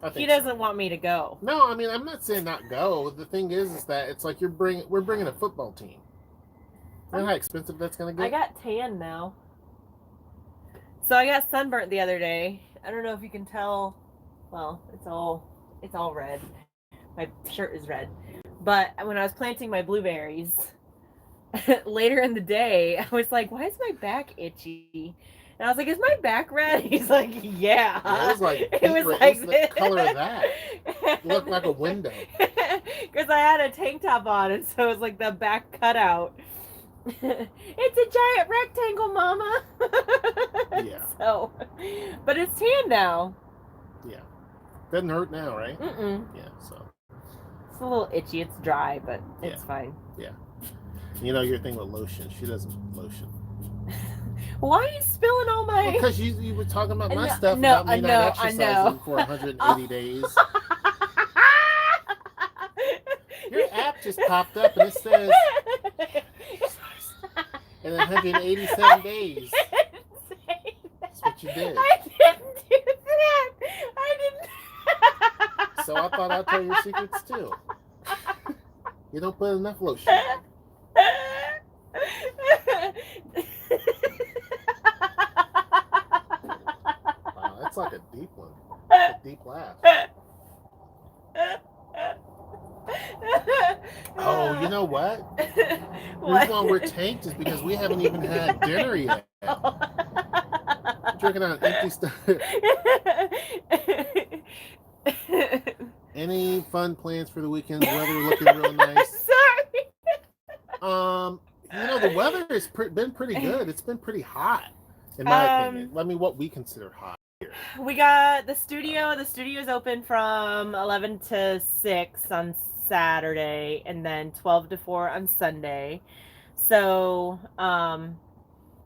I think He doesn't want me to go. No, I mean, I'm not saying not go. The thing is that it's like we're bringing a football team. You know how expensive that's going to get? I got tan now. So I got sunburnt the other day. I don't know if you can tell. Well, it's all red. My shirt is red. But when I was planting my blueberries later in the day, I was like, why is my back itchy? And I was like, is my back red? He's like, yeah. It was like, it was like what's the color of that? It looked like a window. Because I had a tank top on, and so it was like the back cutout. It's a giant rectangle, Mama. Yeah. So, but it's tan now. Yeah. Doesn't hurt now, right? Mm-mm. Yeah, so. It's a little itchy. It's dry, but it's Yeah. fine. Yeah. You know your thing with lotion. She doesn't lotion. Why are you spilling all my... Because you were talking about my No, stuff no, about me I not know, exercising for 180 days. Your app just popped up and it says in 187 days. That's what you did. I didn't do that. I didn't. So I thought I'd tell your secrets too. You don't put enough lotion on. Wow, that's like a deep one. A deep laugh. Oh, you know what? The reason why we're tanked is because we haven't even had dinner yet. Drinking on an empty stomach. Any fun plans for the weekend? Weather looking real nice. Sorry. The weather has been pretty good. It's been pretty hot, in my opinion. I mean, what we consider hot. We got the studio. The studio is open from 11 to 6 on Saturday and then 12 to 4 on Sunday. So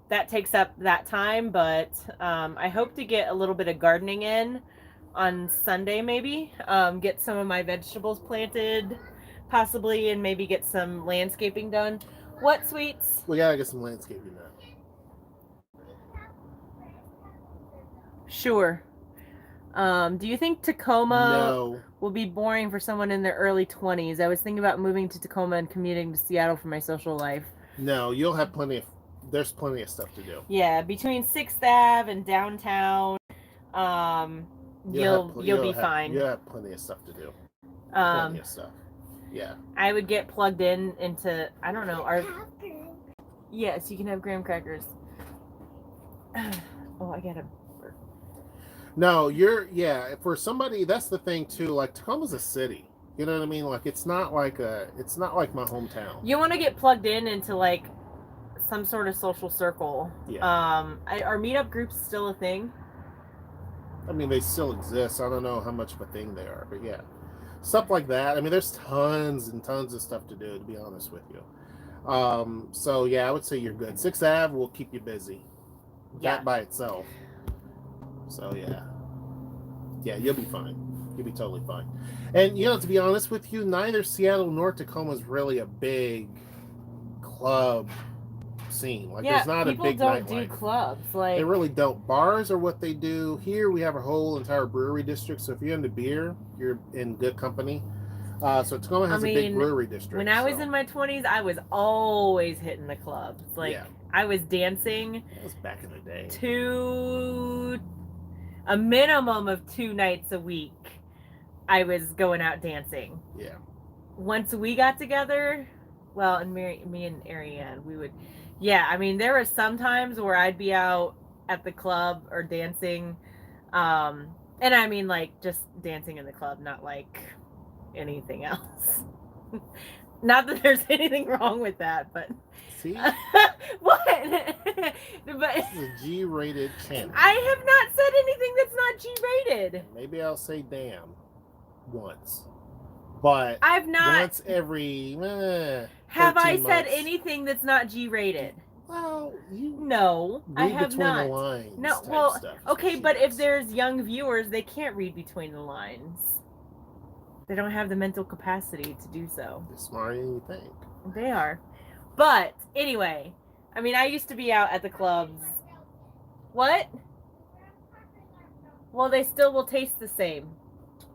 that takes up that time, but I hope to get a little bit of gardening in on Sunday maybe. Get some of my vegetables planted possibly and maybe get some landscaping done. What, sweets? We gotta get some landscaping done. Sure. Do you think Tacoma will be boring for someone in their early 20s? I was thinking about moving to Tacoma and commuting to Seattle for my social life. No, you'll have there's plenty of stuff to do. Yeah, between 6th Ave and downtown, you'll be fine. You'll have plenty of stuff to do. Plenty of stuff. Yeah. I would get plugged into, I don't know, yes, you can have graham crackers. Oh, I gotta. No, for somebody, that's the thing too, like Tacoma's a city. You know what I mean? Like it's not like my hometown. You want to get plugged into like some sort of social circle. Yeah. Are meetup groups still a thing? I mean, they still exist. I don't know how much of a thing they are, but yeah. Stuff like that. I mean, there's tons and tons of stuff to do, to be honest with you. So yeah, I would say you're good. 6th Ave will keep you busy. That by itself. So yeah, you'll be fine. You'll be totally fine. And to be honest with you, neither Seattle nor Tacoma is really a big club scene. Like there's not a big nightlife. People don't do clubs. Like they really don't. Bars are what they do. Here we have a whole entire brewery district. So if you're into beer, you're in good company. So Tacoma has a big brewery district. When I was in my 20s, I was always hitting the clubs. Like I was dancing. That was back in the day. A minimum of 2 nights a week, I was going out dancing. Yeah. Once we got together, well, and me and Ariane, we would, I mean, there were some times where I'd be out at the club or dancing, and I mean, like, just dancing in the club, not like anything else. Not that there's anything wrong with that, but... See? What? But this is a G-rated channel. I have not said anything that's not G-rated. Maybe I'll say damn once. But I've not... Once every... have I months. said anything that's not G-rated? Well, No, I have between not. The lines no, well, stuff, okay, but if there's young viewers, they can't read between the lines. They don't have the mental capacity to do so. They're smarter than you think. They are. But, anyway, I mean, I used to be out at the clubs. What? Well, they still will taste the same.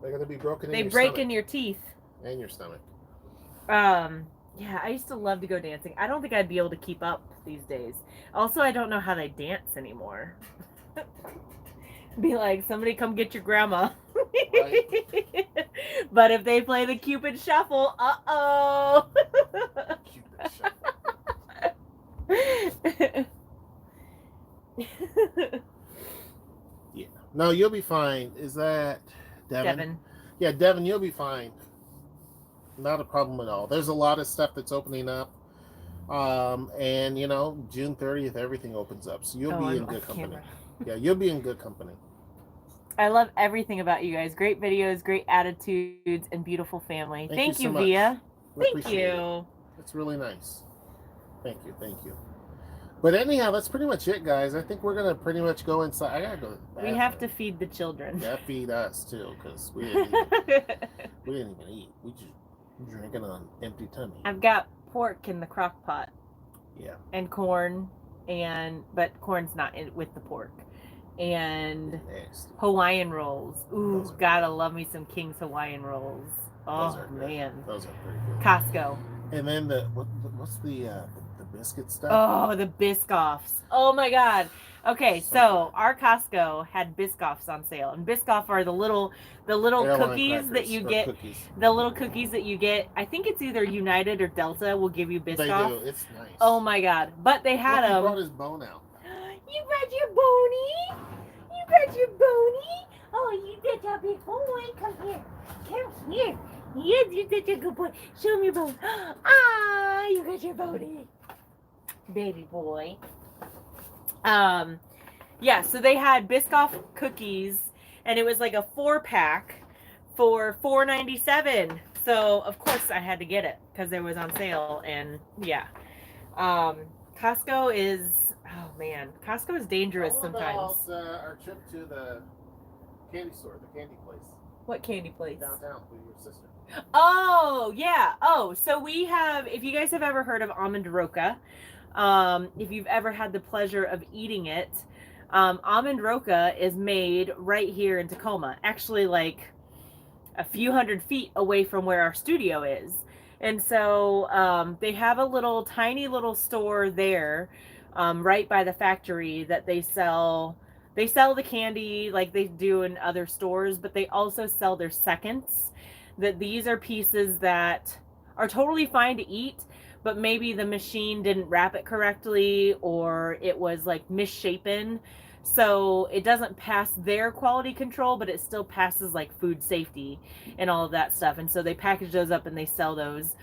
They're going to be broken in your stomach. They break in your teeth. And your stomach. Yeah, I used to love to go dancing. I don't think I'd be able to keep up these days. Also, I don't know how they dance anymore. Be like, somebody come get your grandma. Right. But if they play the Cupid Shuffle, uh-oh. Cupid Shuffle. Yeah. No, you'll be fine. Is that Devin? Yeah, Devin, you'll be fine. Not a problem at all. There's a lot of stuff that's opening up. And June 30th, everything opens up. So you'll be in good company. Yeah, you'll be in good company. I love everything about you guys. Great videos, great attitudes, and beautiful family. Thank you, Via. Thank you. That's really nice. Thank you. But anyhow, that's pretty much it, guys. I think we're gonna pretty much go inside. I gotta go to the bathroom. We have to feed the children. Yeah, feed us too, because we didn't even eat. We just drinking on empty tummy. I've got pork in the crock pot. Yeah. And corn, but corn's not with the pork. And Nasty. Hawaiian rolls. Ooh, gotta love me some King's Hawaiian rolls. Oh man, those are pretty good. Costco. And then what's the biscuit stuff? Oh, the Biscoffs. Oh my God. Okay, so our Costco had Biscoffs on sale, and Biscoff are the little cookies that you get. Cookies. The little cookies that you get. I think it's either United or Delta will give you Biscoff. They do. It's nice. Oh my God! But they had them. He brought his bone out. You got your bony. You got your bony. Oh, you did a big boy. Come here. Come here. Yes, you did a good boy. Show me your bone. Ah, you got your bony. Baby boy. Yeah, so they had Biscoff cookies, and it was like a 4-pack for $4.97. So of course I had to get it because it was on sale, and yeah. Costco is, oh man, Costco is dangerous sometimes. About our trip to the candy store, the candy place. What candy place? Downtown with your sister. Oh yeah. Oh, so we have. If you guys have ever heard of almond roca, if you've ever had the pleasure of eating it, almond roca is made right here in Tacoma. Actually, like a few hundred feet away from where our studio is. And so they have a tiny little store there, right by the factory that they sell. They sell the candy like they do in other stores, but they also sell their seconds. That these are pieces that are totally fine to eat, but maybe the machine didn't wrap it correctly, or it was like misshapen. So it doesn't pass their quality control, but it still passes like food safety and all of that stuff. And so they package those up and they sell those.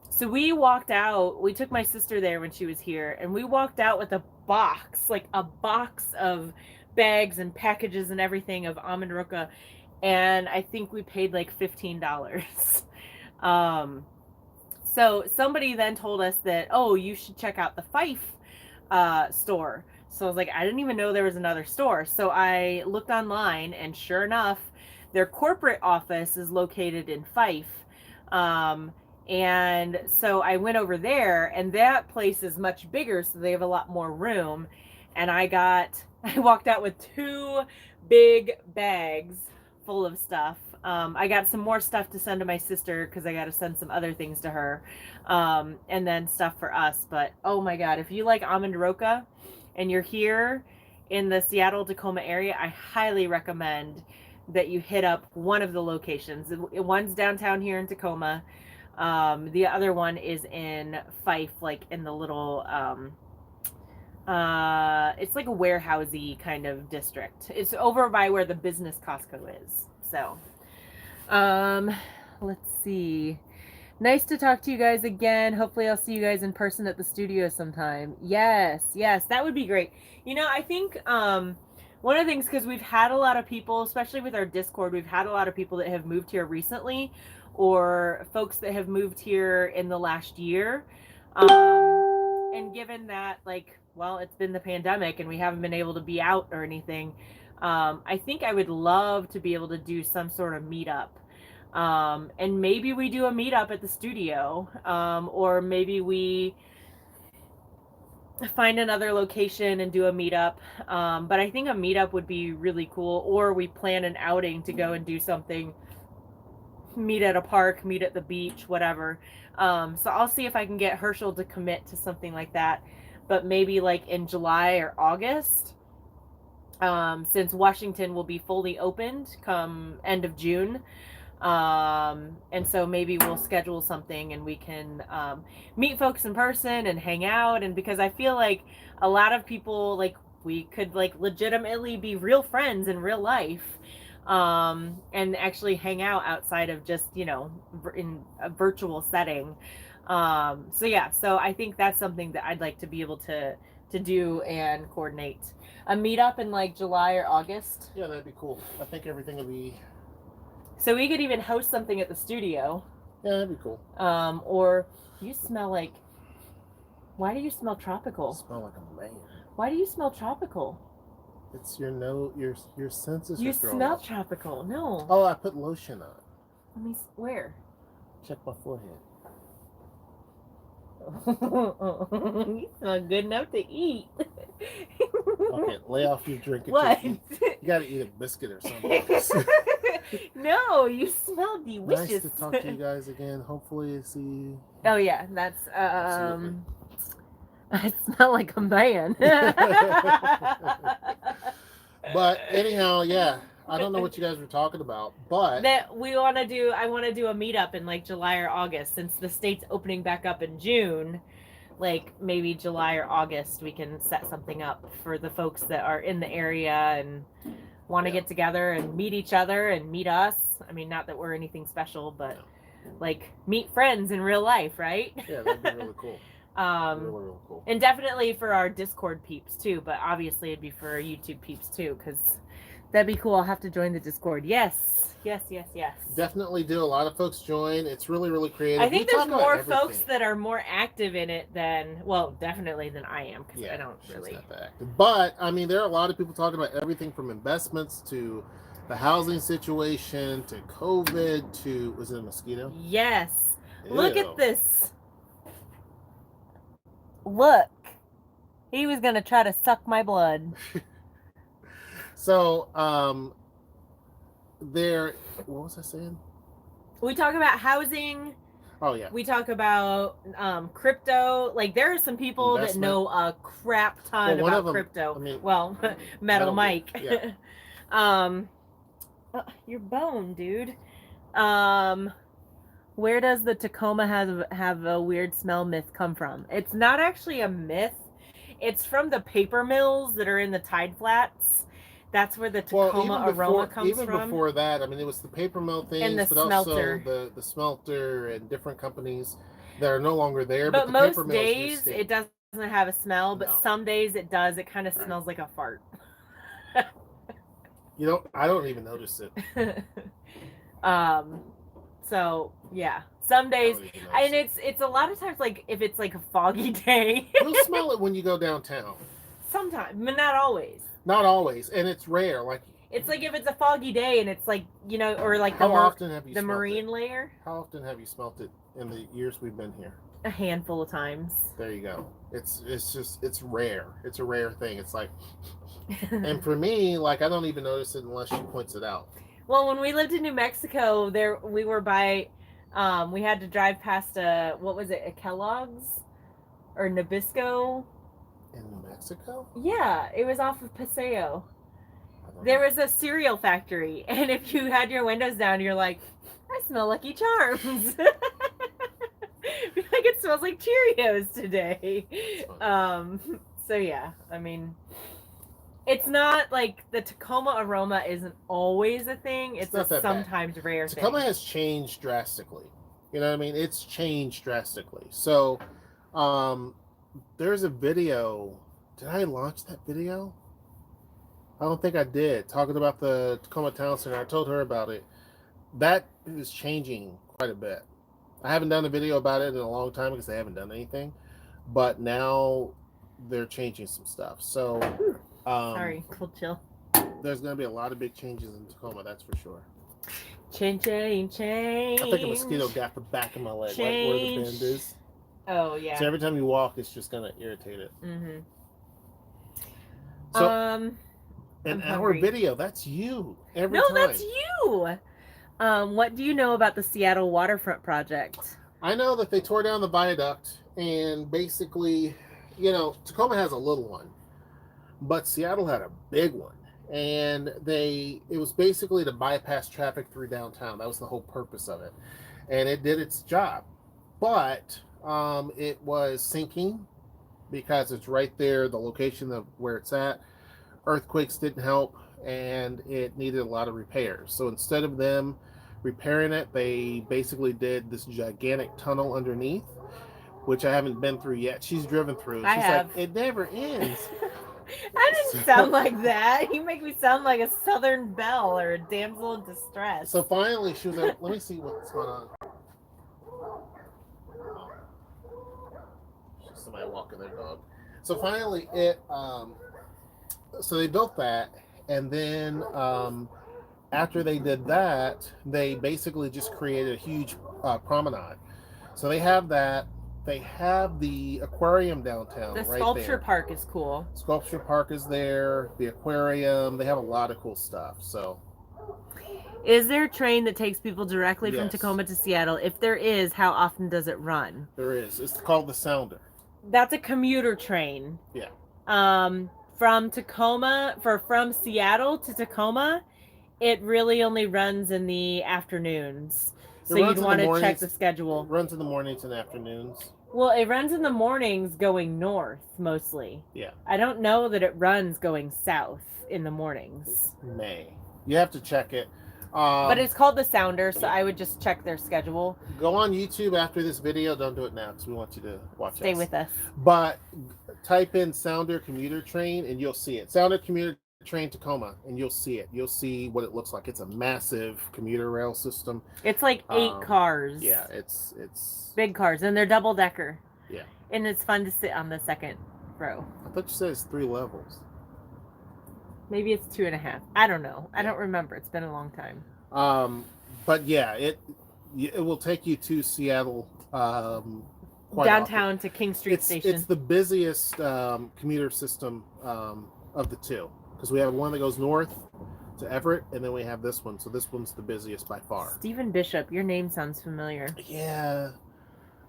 So we walked out, we took my sister there when she was here, and we walked out with a box, like a box of bags and packages and everything of almond roca. And I think we paid like $15. So somebody then told us that, oh, you should check out the Fife store. So I was like, I didn't even know there was another store. So I looked online, and sure enough, their corporate office is located in Fife. And so I went over there, and that place is much bigger, so they have a lot more room. And I walked out with 2 big bags full of stuff. I got some more stuff to send to my sister because I got to send some other things to her, and then stuff for us. But oh my God, if you like almond roca and you're here in the Seattle Tacoma area, I highly recommend that you hit up one of the locations. One's downtown here in Tacoma. The other one is in Fife, like in the little it's like a warehousey kind of district. It's over by where the business Costco is. So let's see. Nice to talk to you guys again. Hopefully I'll see you guys in person at the studio sometime. Yes, that would be great. You know, I think one of the things, because we've had a lot of people, especially with our Discord, we've had a lot of people that have moved here recently, or folks that have moved here in the last year. And given that, like, well, it's been the pandemic and we haven't been able to be out or anything, I think I would love to be able to do some sort of meetup. And maybe we do a meetup at the studio, or maybe we find another location and do a meetup. But I think a meetup would be really cool, or we plan an outing to go and do something, meet at a park, meet at the beach, whatever. So I'll see if I can get Herschel to commit to something like that, but maybe like in July or August, since Washington will be fully opened come end of June. And so maybe we'll schedule something and we can meet folks in person and hang out. And because I feel like a lot of people, like, we could like legitimately be real friends in real life, and actually hang out outside of just, you know, in a virtual setting. So yeah, so I think that's something that I'd like to be able to do and coordinate a meetup in like July or August. Yeah, that'd be cool. I think everything will be. So we could even host something at the studio. Yeah, that'd be cool. Or you smell like. Why do you smell tropical? I smell like a man. Why do you smell tropical? It's your nose. Your senses. You are growing smell up. tropical. No. Oh, I put lotion on. Let me. Where? Check my forehead. You smell good enough to eat. Okay, lay off your drink. What? You gotta eat a biscuit or something. No, you smell delicious. Nice to talk to you guys again. Hopefully see. Oh yeah, that's I smell like a man. But anyhow, yeah. I don't know what you guys were talking about, but that we want to do. I want to do a meetup in like July or August, since the state's opening back up in June. Like maybe July or August, we can set something up for the folks that are in the area and want to get together and meet each other and meet us. I mean, not that we're anything special, but like meet friends in real life, right? Yeah, that'd be really cool. Really cool. And definitely for our Discord peeps too, but obviously it'd be for our YouTube peeps too, because that'd be cool. I'll have to join the Discord. Yes. Definitely do. A lot of folks join. It's really, really creative. I think there's more folks that are more active in it than, well, definitely than I am, because I don't really. Not that active. But, I mean, there are a lot of people talking about everything from investments to the housing situation to COVID to, was it a mosquito? Yes. Ew. Look at this. Look. He was going to try to suck my blood. So, what was I saying? We talk about housing. Oh, yeah. We talk about crypto. Like, there are some people that know a crap ton about crypto. Metal Mike. Yeah. Your bone, dude. Where does the Tacoma have a weird smell myth come from? It's not actually a myth. It's from the paper mills that are in the tide flats. That's where the Tacoma aroma comes from. Even before that, I mean, it was the paper mill things, and the but smelter. also the smelter and different companies that are no longer there. But most days it doesn't have a smell, but some days it does. It kind of smells like a fart. I don't even notice it. So yeah, some days, and it's a lot of times, like if it's like a foggy day, you'll smell it when you go downtown. Sometimes, but not always. Not always, and it's rare. Like it's like if it's a foggy day and it's like or like how often have you the marine layer? How often have you smelt it in the years we've been here? A handful of times. There you go. It's rare. It's a rare thing. It's like, and for me, like I don't even notice it unless she points it out. Well, when we lived in New Mexico, we were by, we had to drive past a Kellogg's or Nabisco. In New Mexico? Yeah, it was off of Paseo. There was a cereal factory, and if you had your windows down, you're like, I smell Lucky Charms. Like it smells like Cheerios today. So yeah, I mean, it's not like the Tacoma aroma isn't always a thing. It's a sometimes rare thing. Tacoma has changed drastically. You know what I mean? It's changed drastically. So, there's a video. Did I launch that video? I don't think I did. Talking about the Tacoma Town Center. I told her about it. That is changing quite a bit. I haven't done a video about it in a long time because they haven't done anything. But now they're changing some stuff. So, sorry, cool chill. There's going to be a lot of big changes in Tacoma, that's for sure. Change. I think a mosquito got the back of my leg, right where the bend is. Oh, yeah. So every time you walk, it's just going to irritate it. Mm-hmm. So, an hour video, that's you. Every time. No, that's you. What do you know about the Seattle waterfront project? I know that they tore down the viaduct and basically, Tacoma has a little one, but Seattle had a big one. And it was basically to bypass traffic through downtown. That was the whole purpose of it. And it did its job. But it was sinking because it's right there, the location of where it's at. Earthquakes didn't help, and it needed a lot of repairs. So instead of them repairing it, they basically did this gigantic tunnel underneath, which I haven't been through yet. She's driven through. She's like, it never ends. I didn't sound like that. You make me sound like a Southern belle or a damsel in distress. So finally, she was like, let me see what's going on. Just somebody walking their dog. So finally, so they built that, and then after they did that, they basically just created a huge promenade. So they have that. They have the aquarium downtown. The right sculpture there. park is cool. Sculpture park is there. The aquarium. They have a lot of cool stuff. So, is there a train that takes people directly from Tacoma to Seattle? If there is, how often does it run? There is. It's called the Sounder. That's a commuter train. Yeah. From Seattle to Tacoma, it really only runs in the afternoons. So you'd want to check the schedule. It runs in the mornings and afternoons. Well, it runs in the mornings going north, mostly. Yeah. I don't know that it runs going south in the mornings. You have to check it. But it's called the Sounder, so I would just check their schedule. Go on YouTube after this video. Don't do it now because we want you to watch Stay with us. But type in Sounder commuter train and you'll see it. Sounder commuter train Tacoma, and you'll see it. You'll see what it looks like. It's a massive commuter rail system. It's like 8 cars. Yeah, it's big cars, and they're double decker. Yeah. And it's fun to sit on the second row. I thought you said it's 3 levels. Maybe it's 2.5. I don't know. I don't remember. It's been a long time. But yeah, it will take you to Seattle. Downtown to King Street Station. It's the busiest commuter system of the two, because we have one that goes north to Everett, and then we have this one. So this one's the busiest by far. Stephen Bishop, your name sounds familiar. Yeah.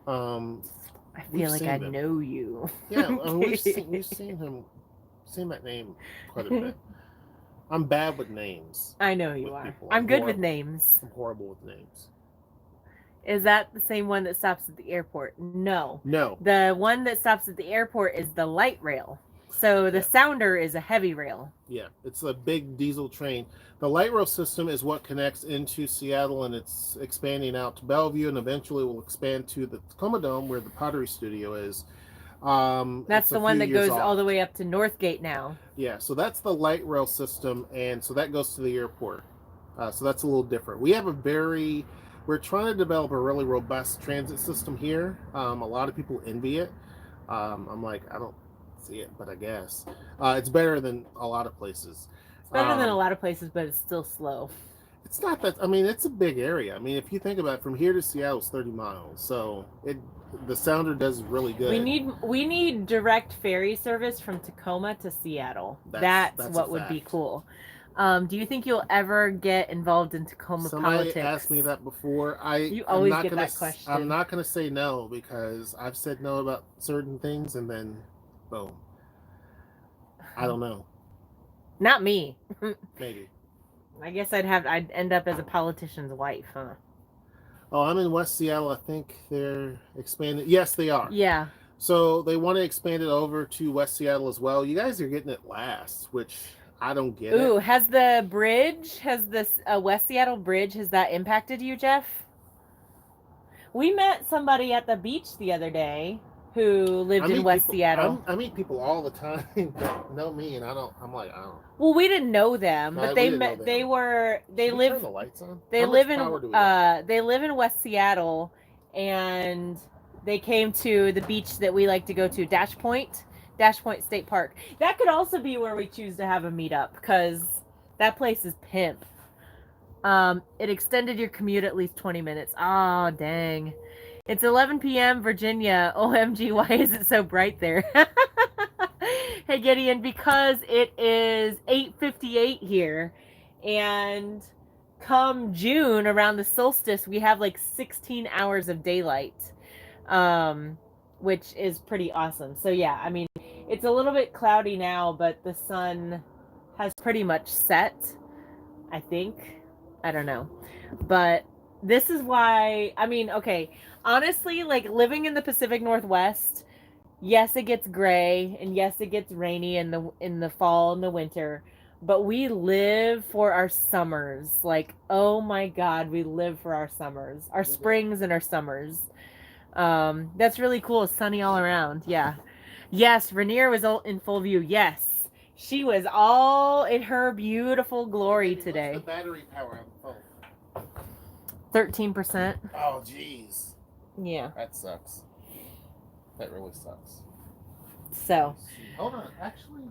I feel like I know you. Yeah, we've seen him, seen that name quite a bit. I'm bad with names. I know you are. I'm good with names. I'm horrible with names. Is that the same one that stops at the airport? No. No. The one that stops at the airport is the light rail. So the Sounder is a heavy rail. Yeah, it's a big diesel train. The light rail system is what connects into Seattle, and it's expanding out to Bellevue, and eventually will expand to the Tacoma Dome, where the Pottery Studio is. That's the one that goes all the way up to Northgate now. Yeah, so that's the light rail system, and so that goes to the airport. So that's a little different. We're trying to develop a really robust transit system here. A lot of people envy it. I'm like, I don't see it, but I guess it's better than a lot of places. It's better than a lot of places, but it's still slow. It's not that. I mean, it's a big area. I mean, if you think about it, from here to Seattle is 30 miles, so the Sounder does really good. We need direct ferry service from Tacoma to Seattle. That's what would be cool. Do you think you'll ever get involved in Tacoma politics? Somebody asked me that before. You always get that question. I'm not going to say no, because I've said no about certain things, and then boom. I don't know. Not me. Maybe. I guess I'd end up as a politician's wife, huh? Oh, I'm in West Seattle. I think they're expanding. Yes, they are. Yeah. So they want to expand it over to West Seattle as well. You guys are getting it last, which I don't get. Ooh, has this West Seattle bridge, has that impacted you, Jeff? We met somebody at the beach the other day who lived in West Seattle. I meet people all the time that know me, and I'm like, I don't. Well, we didn't know them, but they live turn the lights on? They live in West Seattle, and they came to the beach that we like to go to, Dash Point State Park. That could also be where we choose to have a meetup, because that place is pimp. It extended your commute at least 20 minutes. Oh, dang. It's 11 p.m. Virginia. OMG, why is it so bright there? Hey, Gideon, because it is 8:58 here, and come June, around the solstice, we have like 16 hours of daylight, which is pretty awesome. So yeah, I mean, it's a little bit cloudy now, but the sun has pretty much set, I think. I don't know. But this is why, I mean, okay, honestly, like living in the Pacific Northwest, yes, it gets gray, and yes, it gets rainy in the fall and the winter, but we live for our summers. Like, oh my God, we live for our summers, our springs and our summers. That's really cool. It's sunny all around. Yeah. Yes, Rainier was in full view. Yes. She was all in her beautiful glory today. What's the battery power on the phone? 13%. Oh, jeez. Yeah. That sucks. That really sucks. So. Hold on, actually.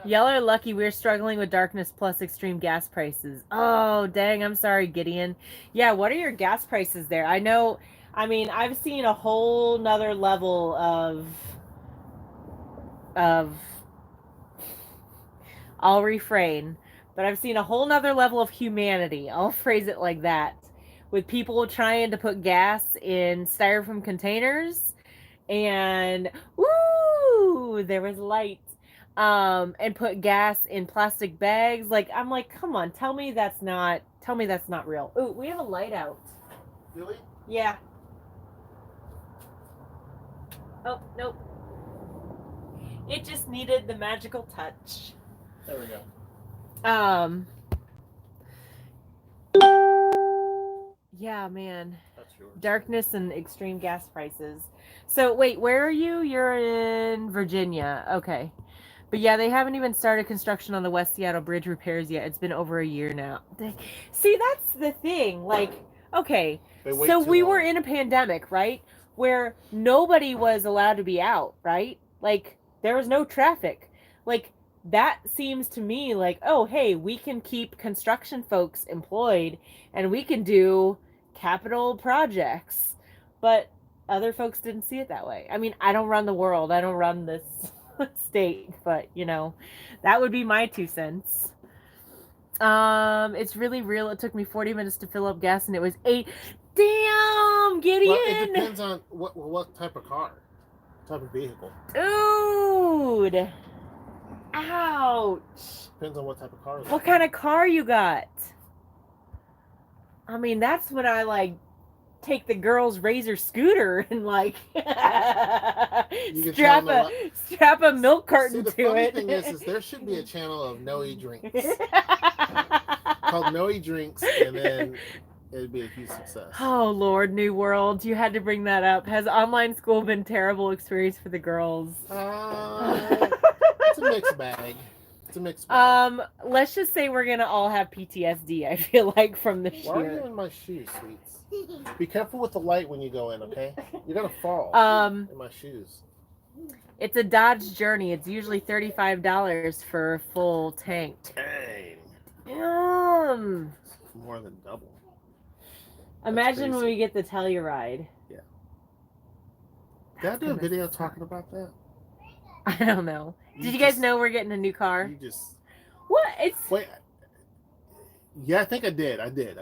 Y'all are lucky. We're struggling with darkness plus extreme gas prices. Oh, dang. I'm sorry, Gideon. Yeah, what are your gas prices there? I know, I mean, I've seen a whole nother level of I'll refrain, but I've seen a whole nother level of humanity. I'll phrase it like that. With people trying to put gas in styrofoam containers, and woo, there was light. And put gas in plastic bags. Like, I'm like, come on, tell me that's not real. Ooh, we have a light out. Really? Yeah. Oh, nope. It just needed the magical touch. There we go. Yeah, man. That's yours. Darkness and extreme gas prices. So wait, where are you? You're in Virginia. Okay. But yeah, they haven't even started construction on the West Seattle Bridge repairs yet. It's been over a year now. See, that's the thing. Like, okay, so we were in a pandemic, right? Where nobody was allowed to be out, right? Like, there was no traffic. Like, that seems to me like, oh, hey, we can keep construction folks employed and we can do capital projects. But other folks didn't see it that way. I mean, I don't run the world. I don't run this state, but you know, that would be my 2 cents. It's really real. It took me 40 minutes to fill up gas and it was 8. Damn, Gideon. Well, it depends on what type of car, type of vehicle. Dude. Ouch. Depends on what type of car. What kind of car you got? I mean, that's when I like take the girl's Razor scooter and like strap a milk carton to it. The funny thing is there should be a channel of Noe Drinks called Noe Drinks, and then it'd be a huge success. Oh Lord, New World, you had to bring that up. Has online school been a terrible experience for the girls? It's a mixed bag. It's a mixed bag. Let's just say we're gonna all have PTSD. I feel like from this year. Why are you in my shoes, sweets? Be careful with the light when you go in, okay? You're gonna fall in my shoes. It's a Dodge Journey. It's usually $35 for a full tank. Dang. More than double. Imagine when we get the Telluride. Yeah. Did I do a video talking about that? I don't know. Did you guys know we're getting a new car? You just... What? Wait. Yeah, I think I did. I did.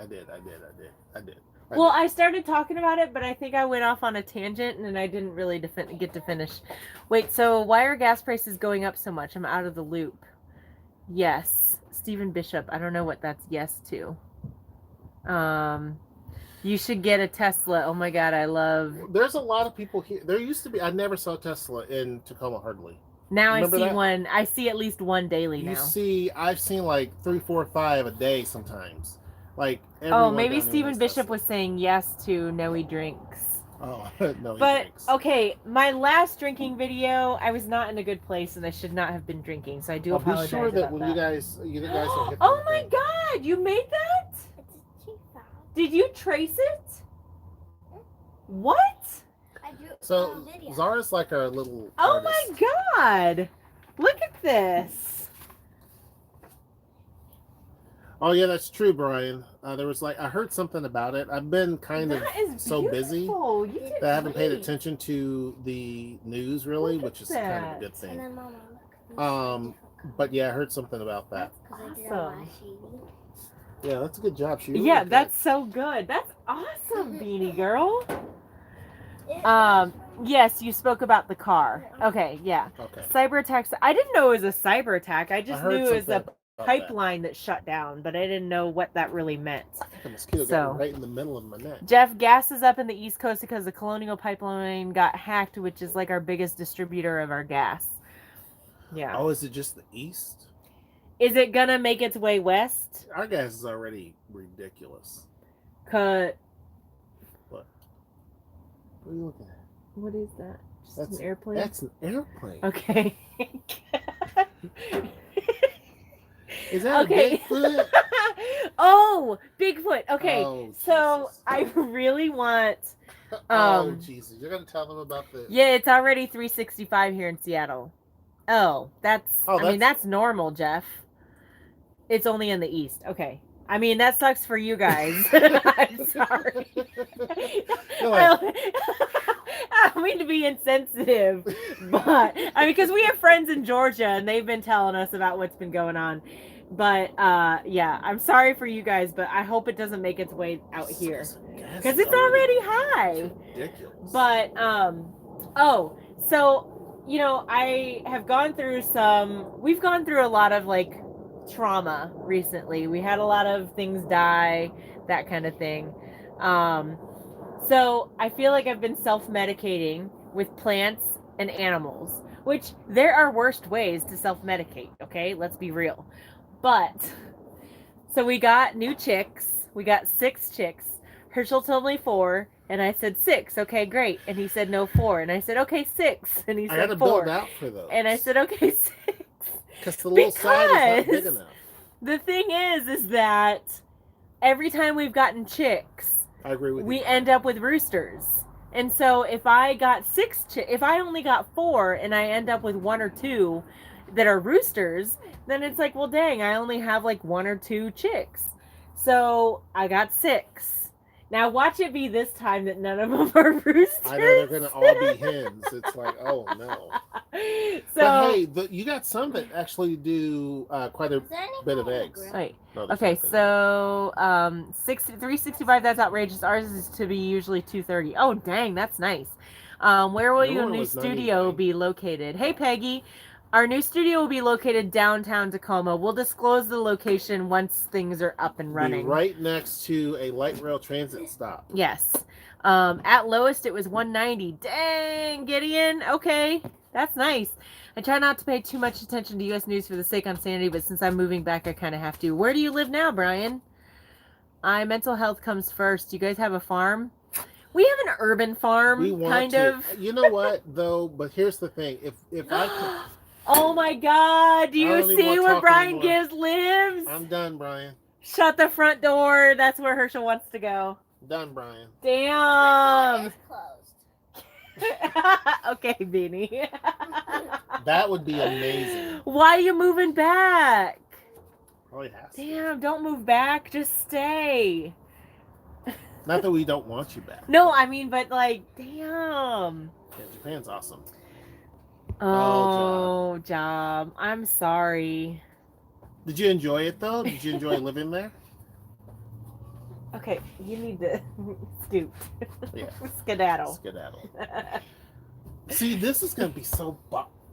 Well, I started talking about it, but I think I went off on a tangent and I didn't really get to finish. Wait, so why are gas prices going up so much? I'm out of the loop. Yes. Stephen Bishop. I don't know what that's yes to. You should get a Tesla. Oh my God, I love... There's a lot of people here. There used to be... I never saw Tesla in Tacoma hardly. Now I see one. I see at least one daily now. I've seen like 3, 4, 5 a day sometimes. Like maybe Stephen Bishop was saying yes to Noe Drinks. Oh, no. But okay, my last drinking video, I was not in a good place and I should not have been drinking, so I do apologize. Be sure that when you guys are oh my God, you made that? Did you trace it? What? So Zara's like our little Oh artist. my God! Look at this. Oh yeah, that's true, Brian. There was I heard something about it. I've been kind of so busy that I haven't paid attention to the news really, which is kind of a good thing. But yeah, I heard something about that. Awesome. Yeah, that's a good job, She. Yeah, that's so good. That's awesome, Beanie Girl. Yes, you spoke about the car. Okay, yeah. Okay. Cyber attacks. I didn't know it was a cyber attack. I just knew it was a pipeline that shut down, but I didn't know what that really meant. I think a mosquito got right in the middle of my neck. Jeff, gas is up in the East Coast because the Colonial Pipeline got hacked, which is like our biggest distributor of our gas. Yeah. Oh, is it just the East? Is it gonna make its way west? Our gas is already ridiculous. Cut. What? What are you looking at? What is that? Just an airplane? That's an airplane. Okay. Is that a Bigfoot? Oh, Bigfoot. Okay. Oh, so I really want... oh, Jesus. You're going to tell them about this? Yeah, it's already 365 here in Seattle. Oh, that's... I mean, that's normal, Jeff. It's only in the East. Okay. I mean, that sucks for you guys. I'm sorry. I don't mean to be insensitive, but I mean, because we have friends in Georgia and they've been telling us about what's been going on. But yeah, I'm sorry for you guys, but I hope it doesn't make its way out here because it's already high. Ridiculous. But oh, so you know, I have gone through we've gone through a lot of like trauma recently. We had a lot of things die, that kind of thing. So I feel like I've been self-medicating with plants and animals, which there are worse ways to self-medicate, okay? Let's be real. But, so we got new chicks. We got 6 chicks. Herschel told me 4, and I said 6. Okay, great. And he said no 4, and I said okay 6, and he I gotta said build 4, out for those. and I said okay 6. Because the little side is not big enough. The thing is that every time we've gotten chicks, I agree with you. we end up with roosters. And so if I got 6 if I only got 4 and I end up with 1 or 2 that are roosters, then it's like, well, dang, I only have like 1 or 2 chicks. So I got 6. Now watch it be this time that none of them are roosters. I know they're gonna all be hens. It's like, oh no. So, but hey, you got some that actually do quite a bit of eggs. Right. No, Okay, so 365. That's outrageous. Ours is to be usually 230. Oh, dang, that's nice. Where will your new studio be located? Hey, Peggy. Our new studio will be located downtown Tacoma. We'll disclose the location once things are up and running. Be right next to a light rail transit stop. Yes. At lowest, it was 190. Dang, Gideon. Okay, that's nice. I try not to pay too much attention to U.S. news for the sake of sanity, but since I'm moving back, I kind of have to. Where do you live now, Brian? Mental health comes first. You guys have a farm? We have an urban farm, We want kind to. of. You know what, though? But here's the thing. If I could... Oh my God! Do you see where Brian Gibbs lives? I'm done, Brian. Shut the front door. That's where Herschel wants to go. Done, Brian. Damn. It's closed. Okay, Beanie. That would be amazing. Why are you moving back? Probably has to. Damn, don't move back. Just stay. Not that we don't want you back. No, I mean, but like, damn. Yeah, Japan's awesome. Oh, job. I'm sorry. Did you enjoy it though? Did you enjoy living there? Okay, you need to scoot. Yeah. Skedaddle. Skedaddle. See, this is gonna be so.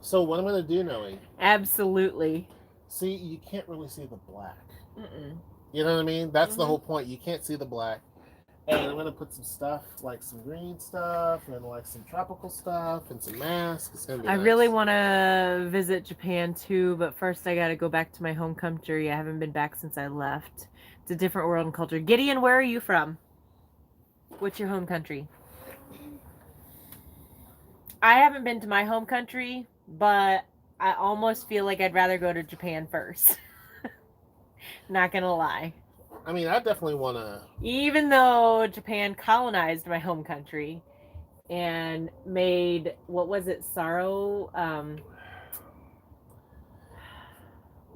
So what I'm gonna do, Noe? Absolutely. See, you can't really see the black. Mm-mm. You know what I mean? That's the whole point. You can't see the black. And I'm gonna put some stuff, like some green stuff, and like some tropical stuff, and some masks. It's gonna be I nice. really want to visit Japan too, but first I got to go back to my home country. I haven't been back since I left. It's a different world and culture. Gideon, where are you from? What's your home country? I haven't been to my home country, but I almost feel like I'd rather go to Japan first. Not gonna lie. I mean, I definitely want to. Even though Japan colonized my home country and made, what was it, sorrow?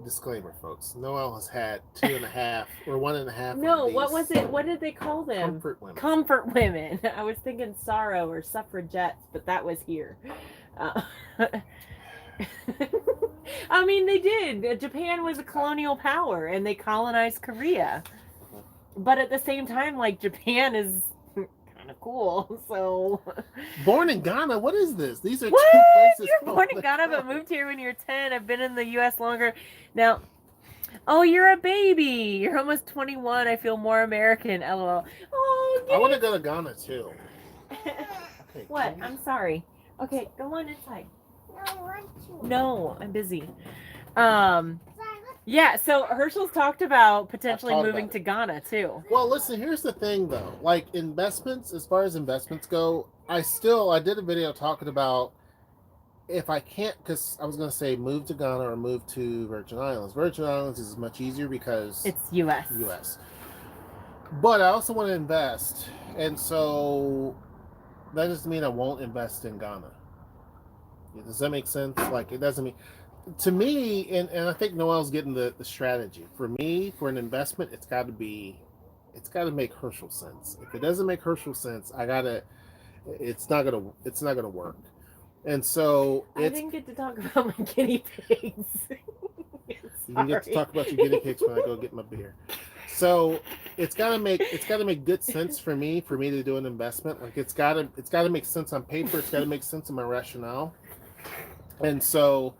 Disclaimer, folks. Noelle has had 2.5 or 1.5. No, what was it? What did they call them? Comfort women. Comfort women. I was thinking sorrow or suffragettes, but that was here. I mean, they did. Japan was a colonial power, and they colonized Korea. But at the same time, like, Japan is kind of cool, so... Born in Ghana? What is this? These are What? two places. You're born in Ghana, but moved here when you're 10. I've been in the U.S. longer. Now, oh, you're a baby. You're almost 21. I feel more American, LOL. Oh, I want to go to Ghana, too. Okay, What? I'm sorry. Okay, go on inside. I want to. No, I'm busy. Yeah, so Herschel's talked about potentially moving to Ghana too. Well, listen, here's the thing though. Like investments, as far as investments go, I did a video talking about if I can't, because I was going to say move to Ghana or move to Virgin Islands. Virgin Islands is much easier because it's U.S. But I also want to invest, and so that doesn't mean I won't invest in Ghana. Does that make sense? Like, it doesn't mean... To me, and I think Noelle's getting the strategy. For me, for an investment, it's got to make Herschel sense. If it doesn't make Herschel sense, it's not gonna work. And so I didn't get to talk about my guinea pigs. You can get to talk about your guinea pigs when I go get my beer. So it's gotta make good sense for me to do an investment. Like it's gotta make sense on paper. It's gotta make sense in my rationale. And so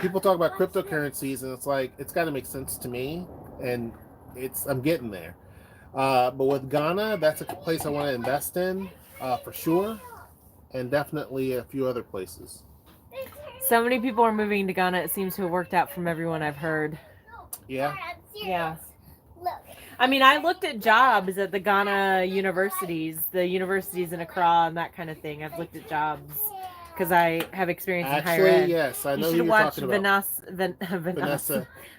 people talk about cryptocurrencies, and it's like it's got to make sense to me, and I'm getting there. But with Ghana, that's a place I want to invest in for sure, and definitely a few other places. So many people are moving to Ghana. It seems to have worked out from everyone I've heard. Yeah. Yeah. Look. I mean, I looked at jobs at the Ghana universities, the universities in Accra and that kind of thing. I've looked at jobs because I have experience in higher Actually, ed. yes, I You know who should you're watch talking about.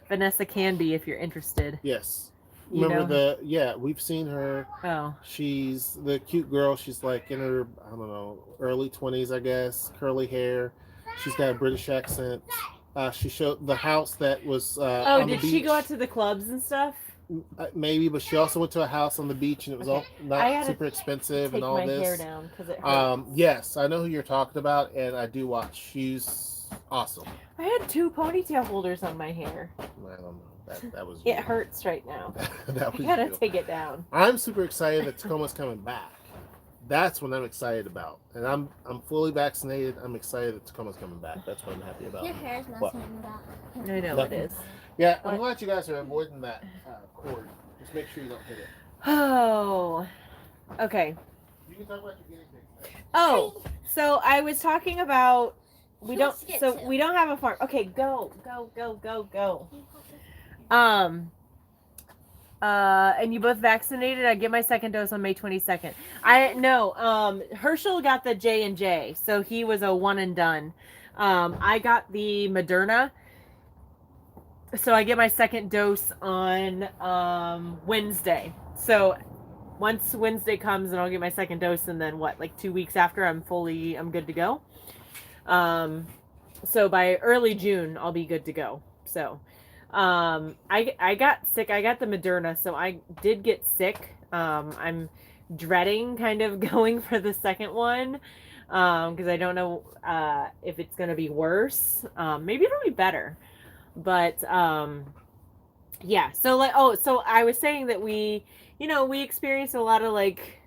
Vanessa Canby if you're interested. Yes. You Remember know? yeah, we've seen her. Oh, She's the cute girl. She's like in her, I don't know, early 20s, I guess, curly hair. She's got a British accent. She showed the house that was on the did she beach. go out to the clubs and stuff? Maybe, but she also went to a house on the beach and it was all not super expensive and all take my this. hair down because it hurts. Yes, I know who you're talking about, and I do watch. She's awesome. I had 2 ponytail holders on my hair. I don't know. That was It hurts right now. that was I gotta you. take it down. I'm super excited that Tacoma's coming back. That's what I'm excited about, and I'm fully vaccinated. I'm excited that Tacoma's coming back. That's what I'm happy about. Your hair's What? messing about. I know Nothing. it is. Yeah, I'm glad you guys are avoiding that cord. Just make sure you don't hit it. Oh, okay. You can talk about your guinea pigs. Oh, so I was talking about we don't. Let's get So to. we don't have a farm. Okay, go. And you both vaccinated. I get my second dose on May 22nd. Herschel got the J&J, so he was a one and done. I got the Moderna, so I get my second dose on Wednesday. So once Wednesday comes, and I'll get my second dose, and then like 2 weeks after, I'm good to go. So by early June, I'll be good to go. So. I got sick. I got the Moderna, so I did get sick. I'm dreading kind of going for the second one because I don't know if it's going to be worse. Maybe it'll be better. But yeah. So I was saying that we experienced a lot of like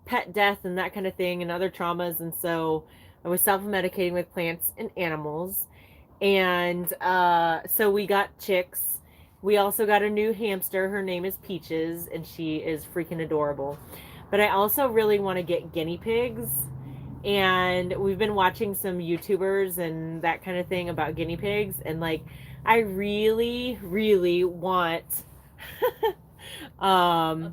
pet death and that kind of thing and other traumas, and so I was self-medicating with plants and animals. And so we got chicks. We also got a new hamster. Her name is Peaches, and she is freaking adorable. But I also really want to get guinea pigs. And we've been watching some YouTubers and that kind of thing about guinea pigs. And like, I really, really want I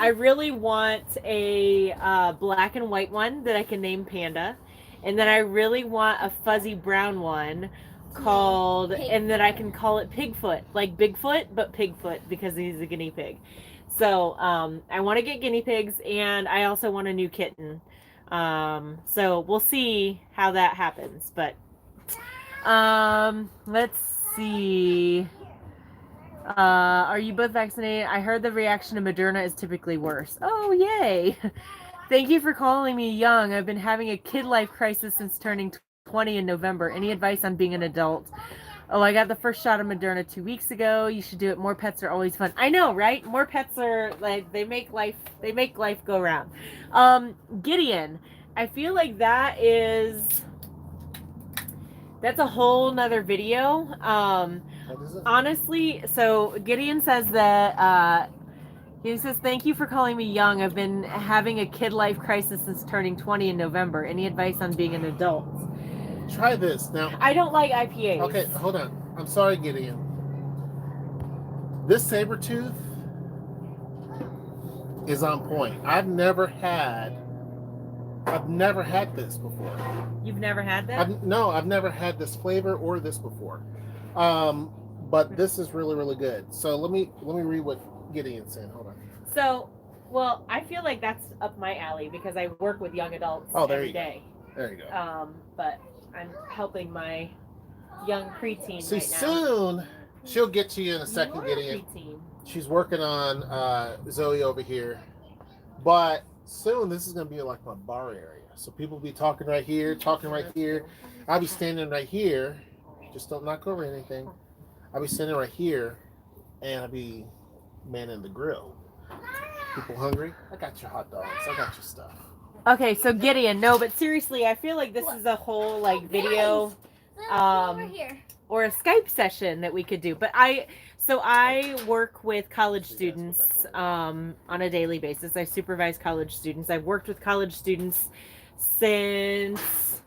really want a black and white one that I can name Panda. And then I really want a fuzzy brown one and then I can call it Pigfoot, like Bigfoot, but Pigfoot because he's a guinea pig. So I want to get guinea pigs, and I also want a new kitten. So we'll see how that happens. But let's see. Are you both vaccinated? I heard the reaction to Moderna is typically worse. Oh, yay! Thank you for calling me young. I've been having a kid life crisis since turning 20 in November. Any advice on being an adult? Oh, I got the first shot of Moderna 2 weeks ago. You should do it. More pets are always fun. I know, right? More pets are like they make life go around. Gideon, I feel like that's a whole nother video. Honestly, so Gideon says that he says, thank you for calling me young. I've been having a kid life crisis since turning 20 in November. Any advice on being an adult? Try this. Now, I don't like IPAs. Okay, hold on. I'm sorry, Gideon. This saber tooth is on point. I've never had this before. You've never had that? I've never had this flavor or this before. But this is really, really good. So let me read what Gideon's saying. Hold on. So, well, I feel like that's up my alley because I work with young adults every day. There you go. But I'm helping my young preteen See, right now. soon she'll get to you in a second, Gideon. Preteen. She's working on Zoe over here. But soon this is going to be like my bar area. So people will be talking right here, I'll be standing right here. Just don't knock over anything. I'll be standing right here, and I'll be manning the grill. People hungry? I got your hot dogs. I got your stuff. Okay, so Gideon, no, but seriously, I feel like this is a whole like video or a Skype session that we could do. But I work with college students on a daily basis. I supervise college students. I've worked with college students since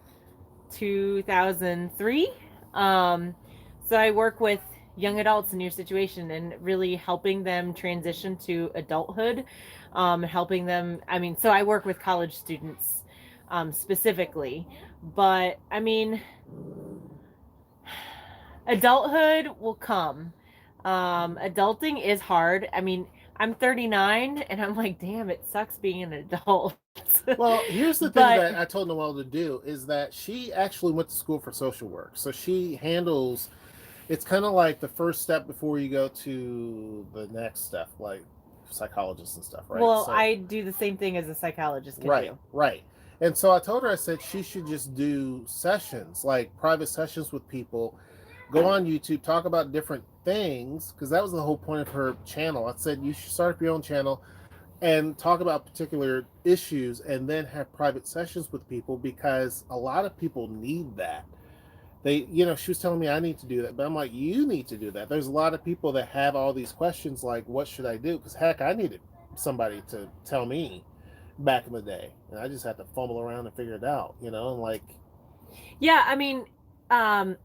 2003. So I work with young adults in your situation and really helping them transition to adulthood, helping them. I mean, so I work with college students specifically, but I mean, adulthood will come. Adulting is hard. I mean, I'm 39 and I'm like, damn, it sucks being an adult. Well, here's the thing that I told Noelle to do is that she actually went to school for social work. So she handles, it's kind of like the first step before you go to the next step, like psychologists and stuff, right? Well, so, I do the same thing as a psychologist can right, do. Right. And so I told her, I said she should just do sessions, like private sessions with people, go on YouTube, talk about different things, because that was the whole point of her channel. I said you should start up your own channel and talk about particular issues and then have private sessions with people, because a lot of people need that. They, she was telling me I need to do that, but I'm like, you need to do that. There's a lot of people that have all these questions like, what should I do? Because heck, I needed somebody to tell me back in the day, and I just had to fumble around and figure it out, and like. Yeah, I mean, oh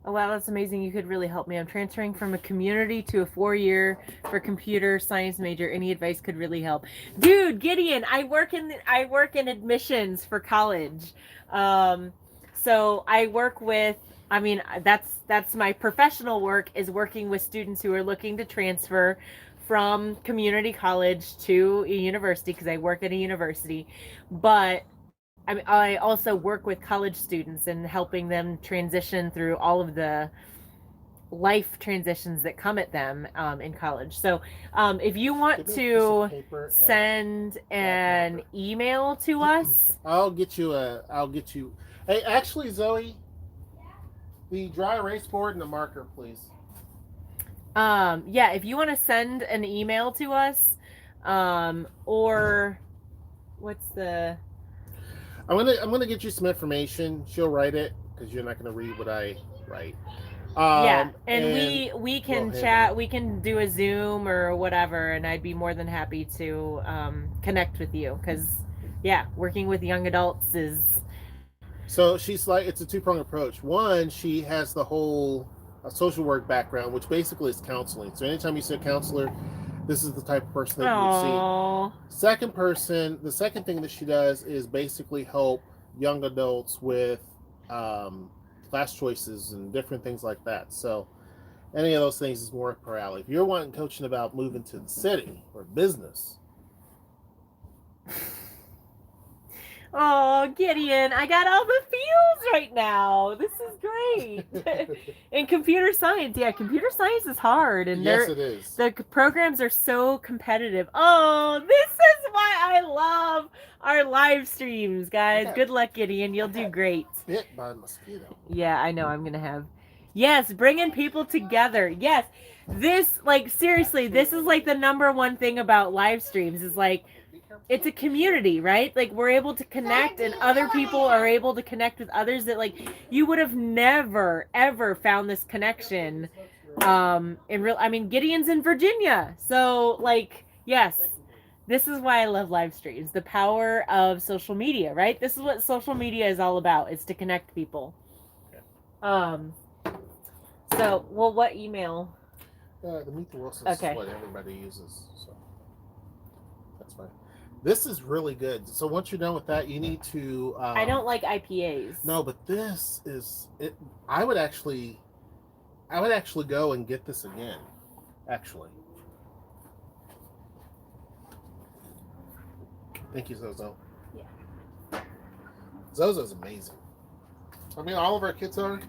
wow, that's amazing. You could really help me. I'm transferring from a community to a 4-year for computer science major. Any advice could really help. Dude, Gideon, I work in admissions for college. So I work with, I mean, that's my professional work, is working with students who are looking to transfer from community college to a university, because I work at a university. But I also work with college students and helping them transition through all of the life transitions that come at them in college. So if you want to send an email to us, I'll get you. Hey, actually, Zoe, the dry erase board and the marker, please. Yeah, if you want to send an email to us, or what's the... I'm gonna get you some information. She'll write it, because you're not gonna read what I write. Yeah, and we can chat. We can do a Zoom or whatever, and I'd be more than happy to connect with you, because yeah, working with young adults is... So she's like, it's a two-pronged approach. One, she has the whole social work background, which basically is counseling. So anytime you see a counselor, this is the type of person that you would see. The second thing that she does is basically help young adults with class choices and different things like that. So any of those things is more up her alley. If you're wanting coaching about moving to the city or business. Oh, Gideon, I got all the feels right now. This is great. And computer science, yeah, computer science is hard. And yes, it is. The programs are so competitive. Oh, this is why I love our live streams, guys. Good luck, Gideon. You'll do great. Bit by a mosquito. Yeah, I know. I'm going to have... Yes, bringing people together. Yes. This, like, seriously, this is like the number one thing about live streams is like, it's a community, right? Like, we're able to connect, and other people are able to connect with others that, like, you would have never, ever found this connection in real... I mean, Gideon's in Virginia. So, like, yes, this is why I love live streams. The power of social media, right? This is what social media is all about. It's to connect people. So, well, what email? The Meet the Wilsons Okay. is what everybody uses, so that's fine. This is really good. So once you're done with that, you need to... I don't like IPAs. No, but this is... it. I would actually go and get this again, actually. Thank you, Zozo. Yeah. Zozo's amazing. I mean, all of our kids are,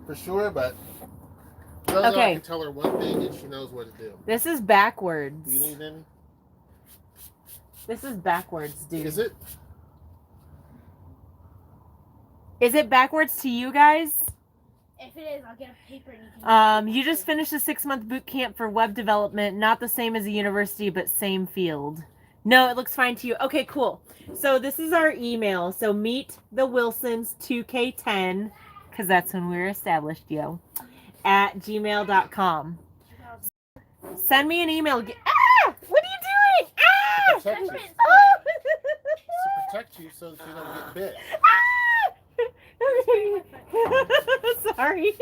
for sure, but Zozo, Okay. I can tell her one thing and she knows what to do. This is backwards. Do you need any? This is backwards, dude. Is it? Is it backwards to you guys? If it is, I'll get a paper and you can... You just finished a 6-month boot camp for web development. Not the same as a university, but same field. No, it looks fine to you. Okay, cool. So this is our email. So meet the Wilsons 2K10, because that's when we were established, yo, at gmail.com. Send me an email. Ah! What are you doing? Ah! Protect you. Oh! To protect you so that you don't get bit. Ah! Sorry.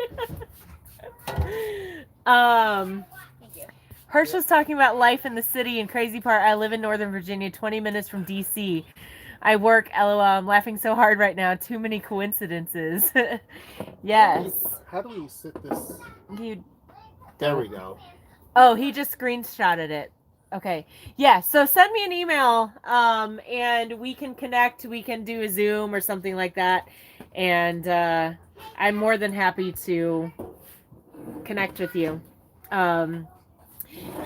Thank you. Hirsch was talking about life in the city and crazy part. I live in Northern Virginia, 20 minutes from DC. I work, LOL. I'm laughing so hard right now. Too many coincidences. Yes. How do we sit this? There we go. Oh, he just screenshotted it. Okay. Yeah, so send me an email, and we can connect. We can do a Zoom or something like that. And I'm more than happy to connect with you.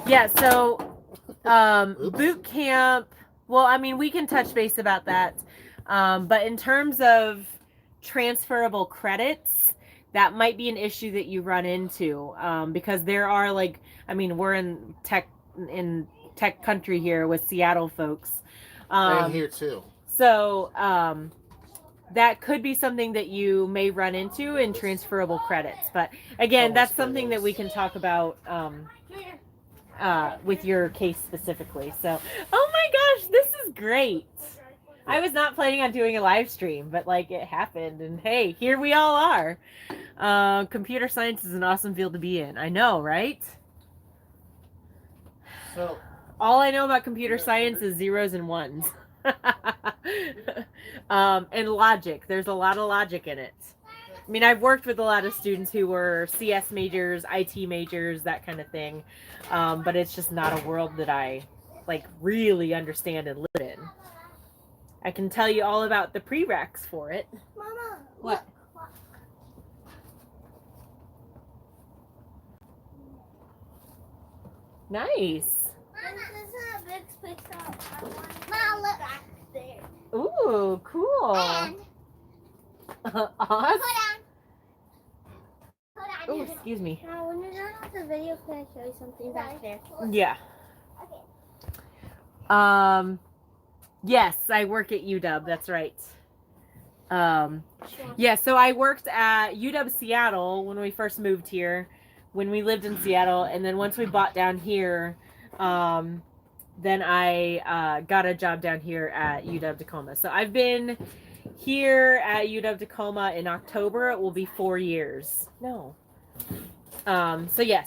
Yeah, so boot camp, well, I mean, we can touch base about that. But in terms of transferable credits, that might be an issue that you run into, because there are, like, I mean, we're in tech country here with Seattle folks. And here too. So that could be something that you may run into in transferable credits. But again, that's something that we can talk about with your case specifically. So, oh my gosh, this is great. I was not planning on doing a live stream, but like it happened, and hey, here we all are. Computer science is an awesome field to be in. I know, right? So, all I know about computer science is zeros and ones. And logic. There's a lot of logic in it. I mean, I've worked with a lot of students who were CS majors, IT majors, that kind of thing. But it's just not a world that I like really understand and live in. I can tell you all about the prereqs for it. Mama. What? Nice. Mom, look back there. Ooh, cool. And Awesome. hold on. Oh, excuse me. Now, when you're done with the video, can I show you something back there? Yeah. Okay. Yes, I work at UW. That's right. Yeah, so I worked at UW Seattle when we first moved here, when we lived in Seattle, and then once we bought down here, then I got a job down here at UW Tacoma. So I've been here at UW Tacoma in October. It will be 4 years. No. So yeah,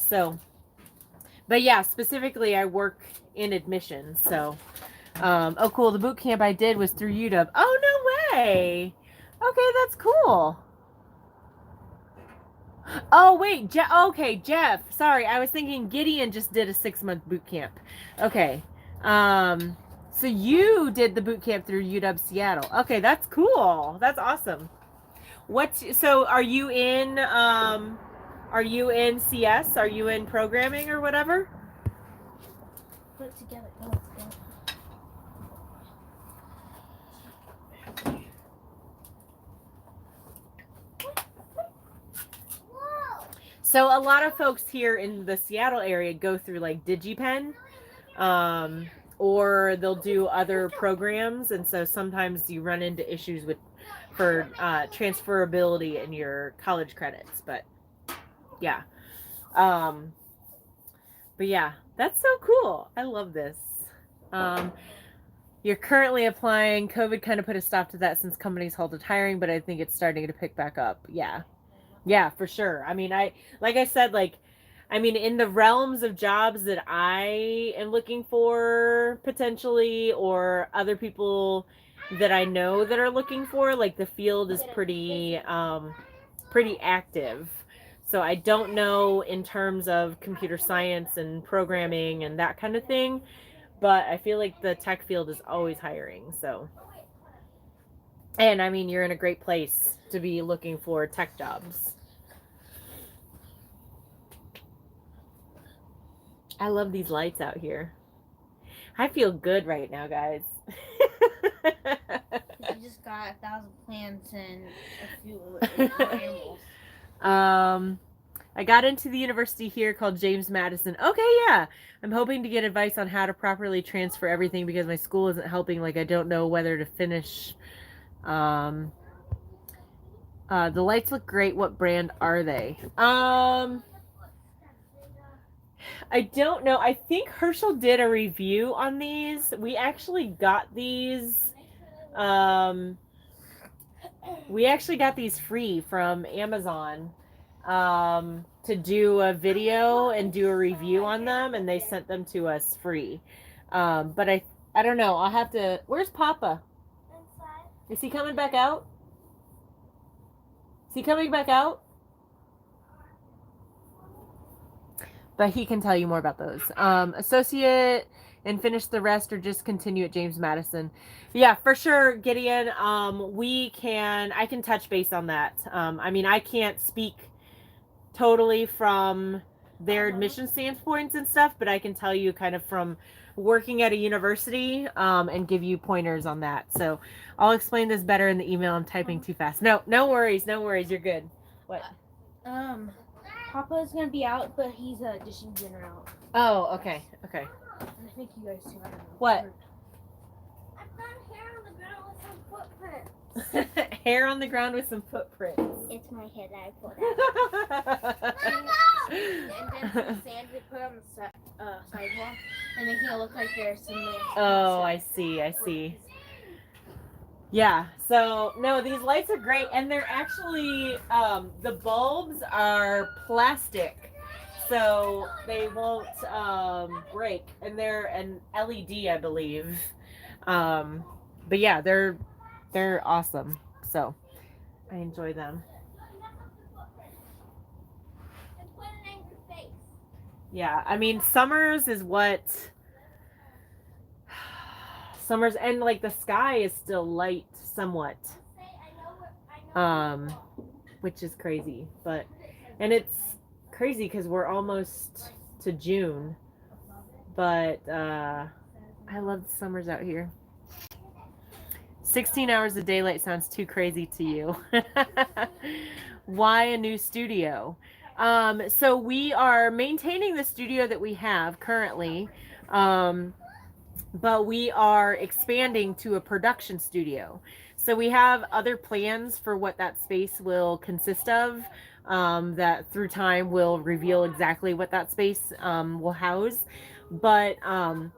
but yeah, specifically I work in admissions. So, oh cool. The boot camp I did was through UW. Oh, no way. Okay, that's cool. Oh, wait. Okay, Jeff. Sorry, I was thinking Gideon just did a 6-month boot camp. Okay. So you did the boot camp through UW Seattle. Okay, that's cool. That's awesome. So are you in CS? Are you in programming or whatever? Put it together. So a lot of folks here in the Seattle area go through like DigiPen, or they'll do other programs, and so sometimes you run into issues for transferability in your college credits. But yeah, that's so cool. I love this. You're currently applying. COVID kind of put a stop to that since companies halted hiring, but I think it's starting to pick back up. Yeah, for sure. I mean, like I said, in the realms of jobs that I am looking for potentially, or other people that I know that are looking for, like the field is pretty active. So I don't know in terms of computer science and programming and that kind of thing, but I feel like the tech field is always hiring. So, and I mean, you're in a great place to be looking for tech jobs. I love these lights out here. I feel good right now, guys. You just got 1,000 plants and a few animals. I got into the university here called James Madison. Okay, yeah. I'm hoping to get advice on how to properly transfer everything because my school isn't helping. Like, I don't know whether to finish. The lights look great. What brand are they? I don't know. I think Herschel did a review on these. We actually got these. We actually got these free from Amazon. to do a video and do a review on them, and they sent them to us free. But I don't know. I'll have to. Where's Papa? Inside. Is he coming back out? Is he coming back out? But he can tell you more about those. Associate and finish the rest, or just continue at James Madison. Yeah, for sure, Gideon. I can touch base on that. I mean, I can't speak totally from their admission standpoints and stuff, but I can tell you kind of from working at a university, and give you pointers on that. So I'll explain this better in the email. I'm typing too fast. No worries. You're good. What? Papa is gonna be out, but he's dishing dinner out. Oh, okay. And I think you guys too. I don't know. What? I found hair on the ground with some footprints. Hair on the ground with some footprints. It's my head that I pulled out. And then some sand we put on the sidewalk and making it look like there's some land. Oh, I see. Yeah, so no, these lights are great, and they're actually the bulbs are plastic, so they won't break, and they're an LED, I believe. But yeah, they're awesome, so I enjoy them. Yeah, I mean, summers, and like the sky is still light somewhat, which is crazy, and it's crazy because we're almost to June, but I love the summers out here. 16 hours of daylight sounds too crazy to you. Why a new studio? So we are maintaining the studio that we have currently, but we are expanding to a production studio. So we have other plans for what that space will consist of, that through time will reveal exactly what that space will house. But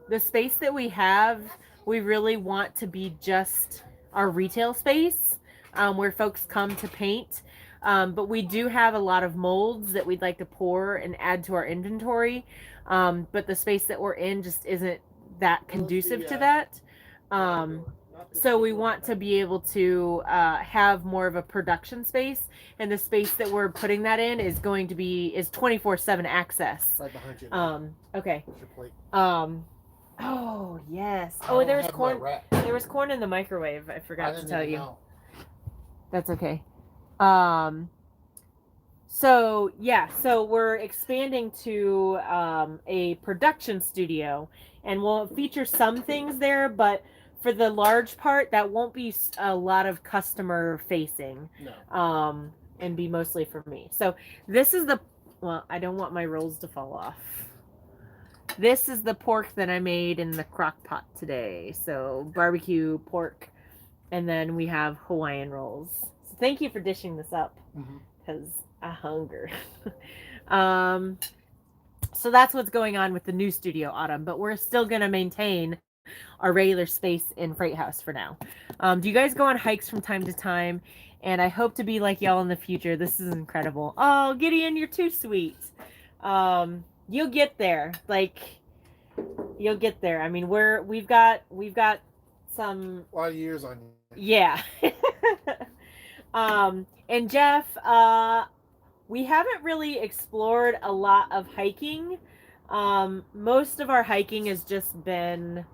the space that we have, we really want to be just our retail space, where folks come to paint. But we do have a lot of molds that we'd like to pour and add to our inventory. But the space that we're in just isn't that conducive to that. So we want to be able to have more of a production space, and the space that we're putting that in is going to be 24/7 access. Right behind you. Okay. Your plate. Oh yes. Oh, there was corn. There was corn in the microwave. I forgot to tell you. That's okay. So yeah, so we're expanding to a production studio, and we'll feature some things there, but for the large part, that won't be a lot of customer facing. No. And be mostly for me. So this is I don't want my rolls to fall off. This is the pork that I made in the crock pot today. So barbecue pork, and then we have Hawaiian rolls. So thank you for dishing this up, because I hunger. So that's what's going on with the new studio, Autumn, but we're still going to maintain our regular space in Freight House for now. Do you guys go on hikes from time to time? And I hope to be like y'all in the future. This is incredible. Oh, Gideon, you're too sweet. You'll get there. You'll get there. I mean, we've got some a lot of years on you. Yeah. And Jeff, we haven't really explored a lot of hiking. Most of our hiking has just been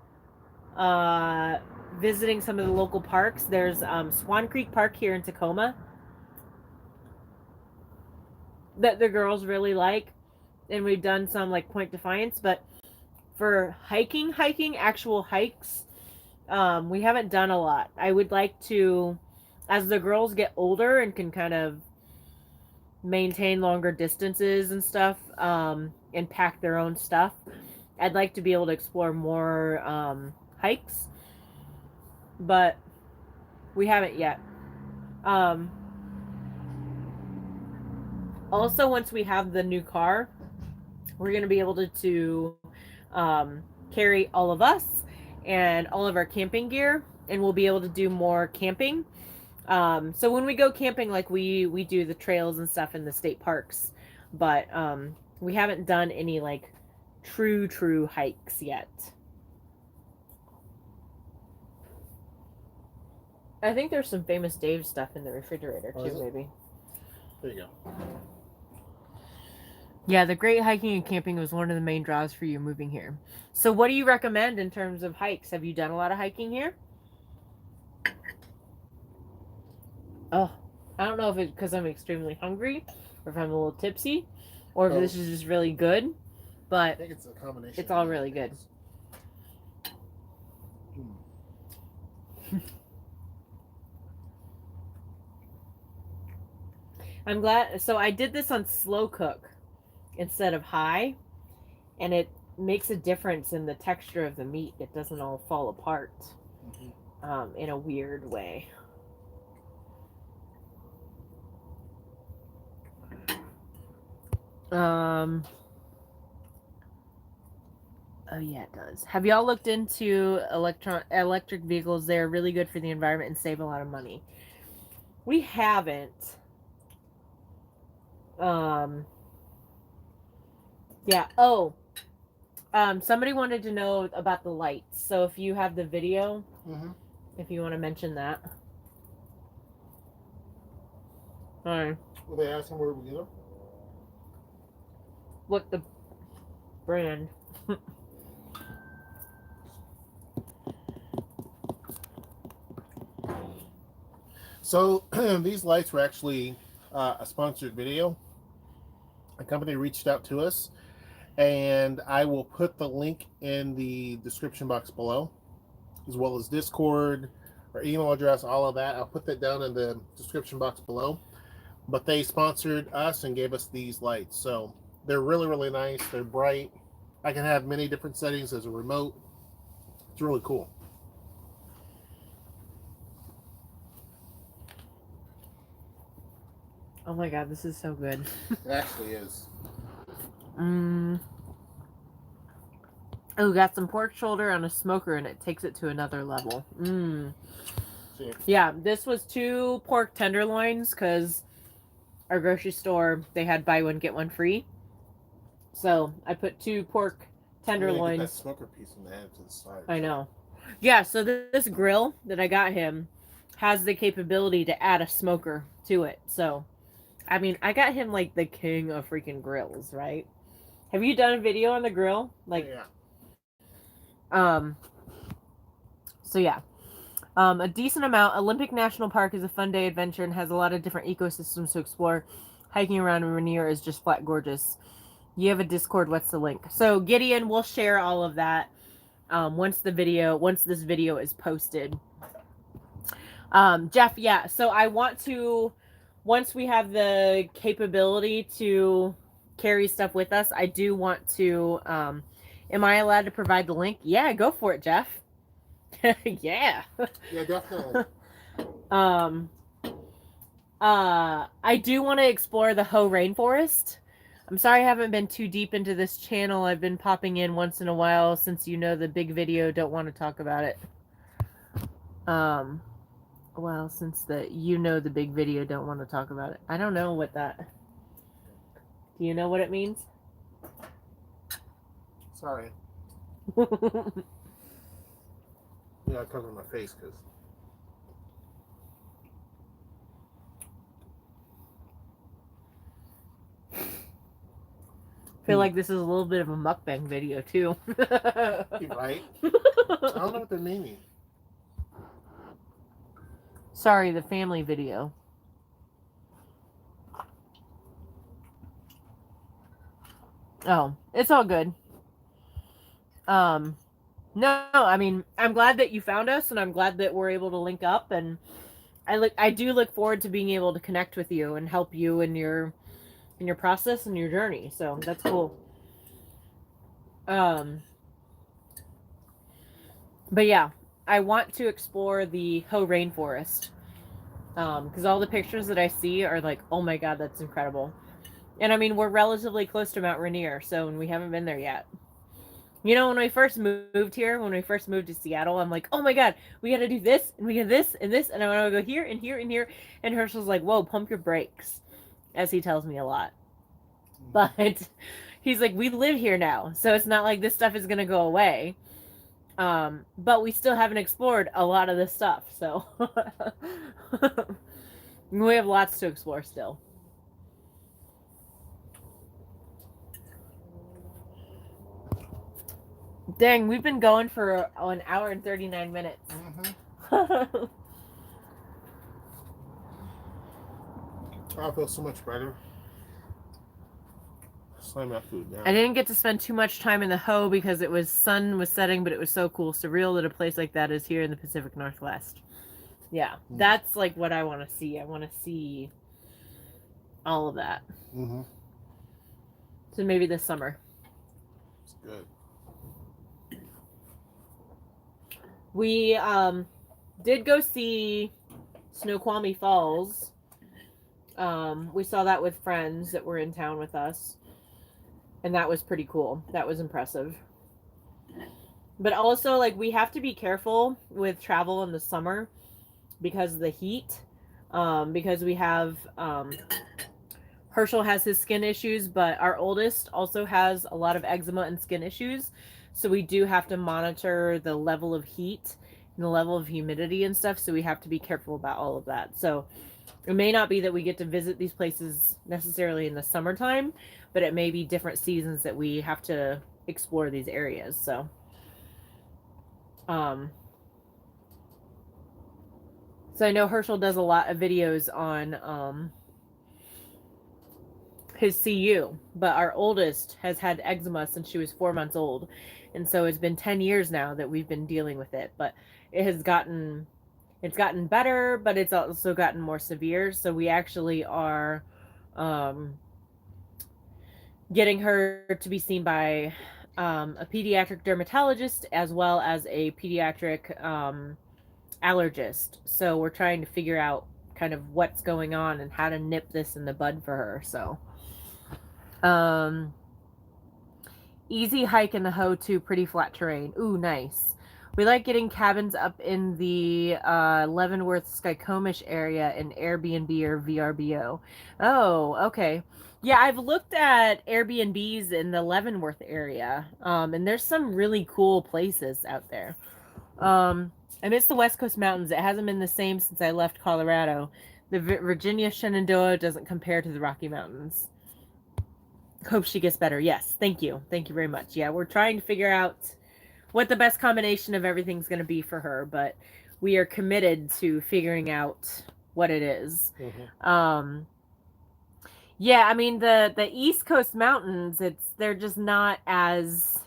visiting some of the local parks. There's Swan Creek Park here in Tacoma that the girls really like, and we've done some like Point Defiance, but for hiking actual hikes, we haven't done a lot. I would like to, as the girls get older and can kind of maintain longer distances and stuff, and pack their own stuff, I'd like to be able to explore more hikes, but we haven't yet. Also, once we have the new car, we're going to be able to carry all of us and all of our camping gear, and we'll be able to do more camping. So when we go camping, like we do the trails and stuff in the state parks, but we haven't done any like true hikes yet. I think there's some Famous Dave stuff in the refrigerator too, maybe. There you go. Yeah, the great hiking and camping was one of the main draws for you moving here. So what do you recommend in terms of hikes? Have you done a lot of hiking here? Oh, I don't know if it's because I'm extremely hungry or if I'm a little tipsy or if this is just really good, but I think it's a combination. It's all really good. I'm glad. So I did this on slow cook instead of high, and it makes a difference in the texture of the meat. It doesn't all fall apart in a weird way. Oh yeah, it does. Have y'all looked into electric vehicles? They're really good for the environment and save a lot of money. We haven't. Yeah. Oh. Somebody wanted to know about the lights. So if you have the video, if you want to mention that. All right. Well, they asked him where we get them. What the brand? So these lights were actually a sponsored video. A company reached out to us, and I will put the link in the description box below, as well as Discord, our email address, all of that. I'll put that down in the description box below. But they sponsored us and gave us these lights. So they're really, really nice. They're bright. I can have many different settings as a remote. It's really cool. Oh my god, this is so good. It actually is. Oh, got some pork shoulder on a smoker and it takes it to another level. Yeah, this was 2 pork tenderloins because our grocery store, they had buy one, get one free. So I put 2 pork tenderloins. Get that smoker piece and add it to the side. I know. Yeah, so this grill that I got him has the capability to add a smoker to it. So, I mean, I got him like the king of freaking grills, right? Have you done a video on the grill? Like, yeah. So yeah. A decent amount. Olympic National Park is a fun day adventure and has a lot of different ecosystems to explore. Hiking around Rainier is just flat gorgeous. You have a Discord, what's the link? So Gideon will share all of that once this video is posted. Jeff, yeah, so I want to, once we have the capability to carry stuff with us, I do want to, am I allowed to provide the link? Yeah, go for it, Jeff. Yeah. Yeah, definitely. I do want to explore the Hoh Rainforest. I'm sorry I haven't been too deep into this channel. I've been popping in once in a while since the big video don't want to talk about it. Well, since the big video don't want to talk about it. I don't know what that. Do you know what it means? Sorry. Yeah, I covered my face because. I feel like this is a little bit of a mukbang video too. Right? I don't know what they're meaning. Sorry, the family video. Oh, it's all good. No, I mean, I'm glad that you found us, and I'm glad that we're able to link up, and I do look forward to being able to connect with you and help you in your process and your journey. So that's cool. But yeah, I want to explore the Hoh Rainforest. Because all the pictures that I see are like, oh my god, that's incredible. And I mean, we're relatively close to Mount Rainier, so we haven't been there yet. You know, when we first moved here, when we first moved to Seattle, I'm like, oh my god, we gotta do this, and we got this, and this, and I want to go here, and here, and here. And Herschel's like, whoa, pump your brakes. As he tells me a lot. But he's like, we live here now, so it's not like this stuff is gonna go away. But we still haven't explored a lot of this stuff, so we have lots to explore still. Dang, we've been going for an hour and 39 minutes. Mm-hmm. I feel so much better. Slam that food down. I didn't get to spend too much time in the Ho because sun was setting, but it was so cool, surreal that a place like that is here in the Pacific Northwest. Yeah, that's like what I want to see. I want to see all of that. Mm-hmm. So maybe this summer. It's good. We did go see Snoqualmie Falls. We saw that with friends that were in town with us. And that was pretty cool. That was impressive. But also, like, we have to be careful with travel in the summer because of the heat. Because we have, Herschel has his skin issues, but our oldest also has a lot of eczema and skin issues. So we do have to monitor the level of heat and the level of humidity and stuff. So we have to be careful about all of that. So it may not be that we get to visit these places necessarily in the summertime, but it may be different seasons that we have to explore these areas. So, so I know Herschel does a lot of videos on, his CU, but our oldest has had eczema since she was 4 months old. And so it's been 10 years now that we've been dealing with it, but it's gotten better, but it's also gotten more severe. So we actually are, getting her to be seen by, a pediatric dermatologist as well as a pediatric, allergist. So we're trying to figure out kind of what's going on and how to nip this in the bud for her. So, easy hike in the Ho too, pretty flat terrain. Ooh, nice. We like getting cabins up in the Leavenworth Skycomish area in Airbnb or VRBO. Oh, okay. Yeah, I've looked at Airbnbs in the Leavenworth area, and there's some really cool places out there. I miss the West Coast mountains. It hasn't been the same since I left Colorado. The Virginia Shenandoah doesn't compare to the Rocky Mountains. Hope she gets better. Yes, thank you. Thank you very much. Yeah, we're trying to figure out what the best combination of everything's going to be for her, but we are committed to figuring out what it is. Mm-hmm. Yeah, I mean the East Coast mountains, they're just not as,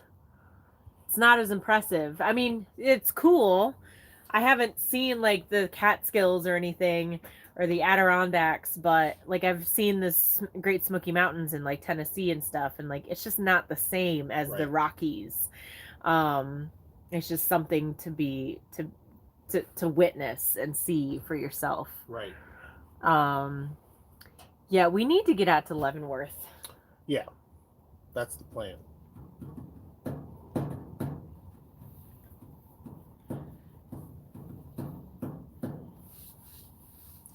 it's not as impressive. I mean, it's cool. I haven't seen like the Catskills or anything or the Adirondacks, but like I've seen this Great Smoky Mountains in like Tennessee and stuff, and like it's just not the same as the Rockies. It's just something to be to witness and see for yourself. Right. Yeah, we need to get out to Leavenworth. Yeah, that's the plan.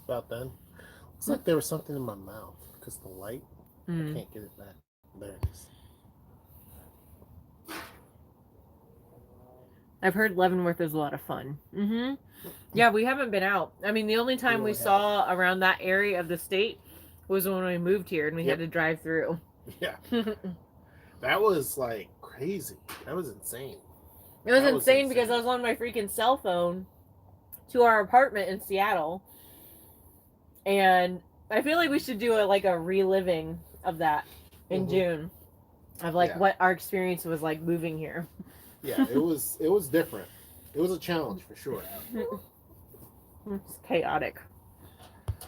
About then. Looks like there was something in my mouth because the light. I can't get it back. There it is. I've heard Leavenworth is a lot of fun. Mm-hmm. Yeah, we haven't been out. I mean, the only time we saw around that area of the state was when we moved here and we had to drive through. Yeah. That was like crazy. That was insane. It was insane because I was on my freaking cell phone to our apartment in Seattle. And I feel like we should do a reliving of that in June. Of what our experience was like moving here. Yeah, it was different. It was a challenge for sure. It's chaotic.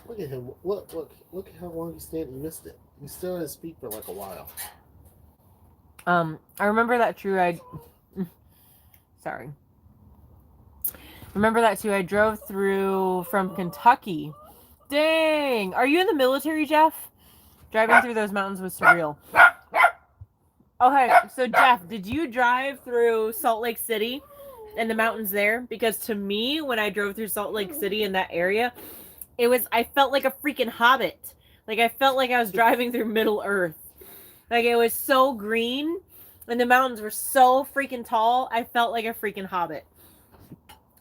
Look at him. Look at how long he's standing. He missed it. He still didn't speak for like a while. I remember that too. Sorry. Remember that too. I drove through from Kentucky. Dang. Are you in the military, Jeff? Driving through those mountains was surreal. Okay, so Jeff, did you drive through Salt Lake City and the mountains there? Because to me, when I drove through Salt Lake City in that area, I felt like a freaking hobbit. Like I felt like I was driving through Middle Earth. Like, it was so green, and the mountains were so freaking tall. I felt like a freaking hobbit.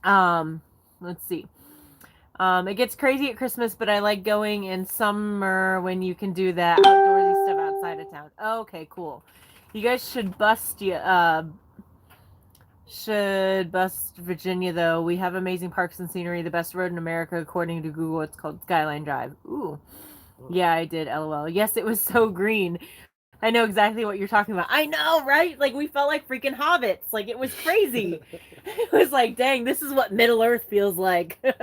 Let's see. It gets crazy at Christmas, but I like going in summer when you can do that outdoorsy stuff outside of town. Okay, cool. You guys should bust Virginia, though. We have amazing parks and scenery. The best road in America, according to Google. It's called Skyline Drive. Ooh. Yeah, I did. LOL. Yes, it was so green. I know exactly what you're talking about. I know, right? Like, we felt like freaking hobbits. Like, it was crazy. It was like, dang, this is what Middle Earth feels like. And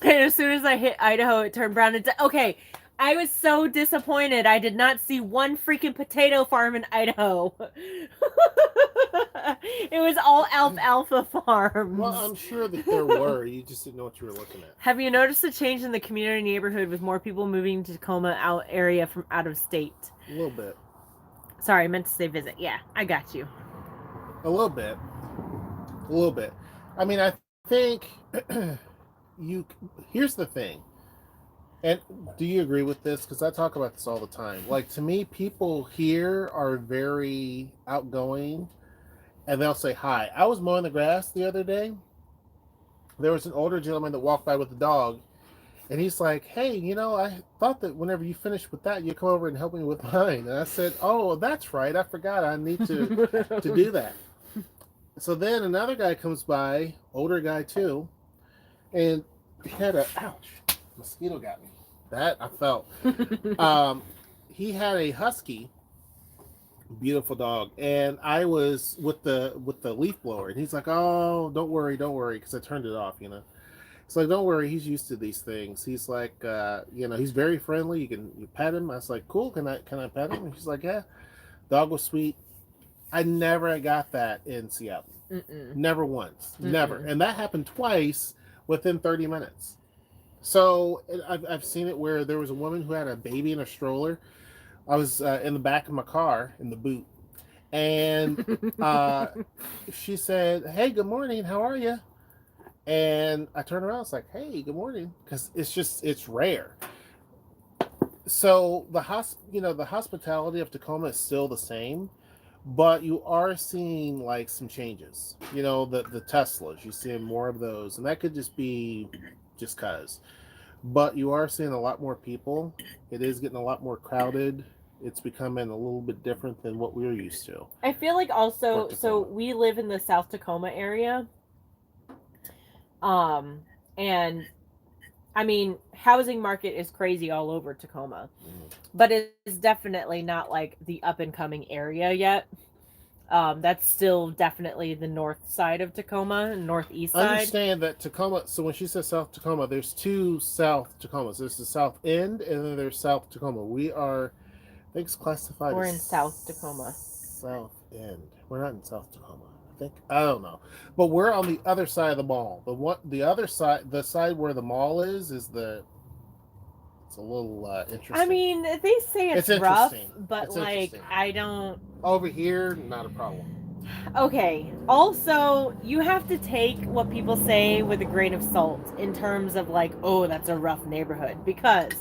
as soon as I hit Idaho, it turned brown. Okay, I was so disappointed. I did not see one freaking potato farm in Idaho. It was all alfalfa farms. Well, I'm sure that there were. You just didn't know what you were looking at. Have you noticed a change in the community neighborhood with more people moving to Tacoma area from out of state? A little bit. Sorry, I meant to say visit. Yeah, I got you. A little bit. A little bit. I mean, I think here's the thing. And do you agree with this? Because I talk about this all the time. Like, to me, people here are very outgoing, and they'll say hi. I was mowing the grass the other day. There was an older gentleman that walked by with a dog, and he's like, hey, I thought that whenever you finish with that, you'd come over and help me with mine. And I said, oh, that's right. I forgot. I need to do that. So then another guy comes by, older guy too, and he had ouch, mosquito got me. That I felt. He had a husky, beautiful dog, and I was with the leaf blower, and he's like, oh, don't worry, because I turned it off. It's like, don't worry, he's used to these things. He's like, he's very friendly. You pet him. I was like, cool, can I pet him? And she's like, yeah. Dog was sweet. I never got that in Seattle. Mm-mm. Never once. Mm-mm. Never. And that happened twice within 30 minutes. So I've seen it where there was a woman who had a baby in a stroller. I was in the back of my car, in the boot. And she said, hey, good morning. How are you? And I turned around. I was like, hey, good morning. Because it's rare. So the hospitality of Tacoma is still the same. But you are seeing like some changes. The Teslas, you're seeing more of those. And that could just be just cause. But you are seeing a lot more people. It is getting a lot more crowded. It's becoming a little bit different than what we were used to. I feel like also, so we live in the South Tacoma area. And I mean, housing market is crazy all over Tacoma, but it's definitely not like the up and coming area yet. That's still definitely the north side of Tacoma, northeast side. Understand that Tacoma, so when she says South Tacoma, there's two South Tacomas. There's the South End, and then there's South Tacoma. We are, I think it's classified We're as in South Tacoma. South End. We're not in South Tacoma. I don't know. But we're on the other side of the mall. The other side, the side where the mall is it's a little interesting. I mean, they say it's rough, but it's like, I don't... Over here, not a problem. Okay. Also, you have to take what people say with a grain of salt in terms of like, oh, that's a rough neighborhood. Because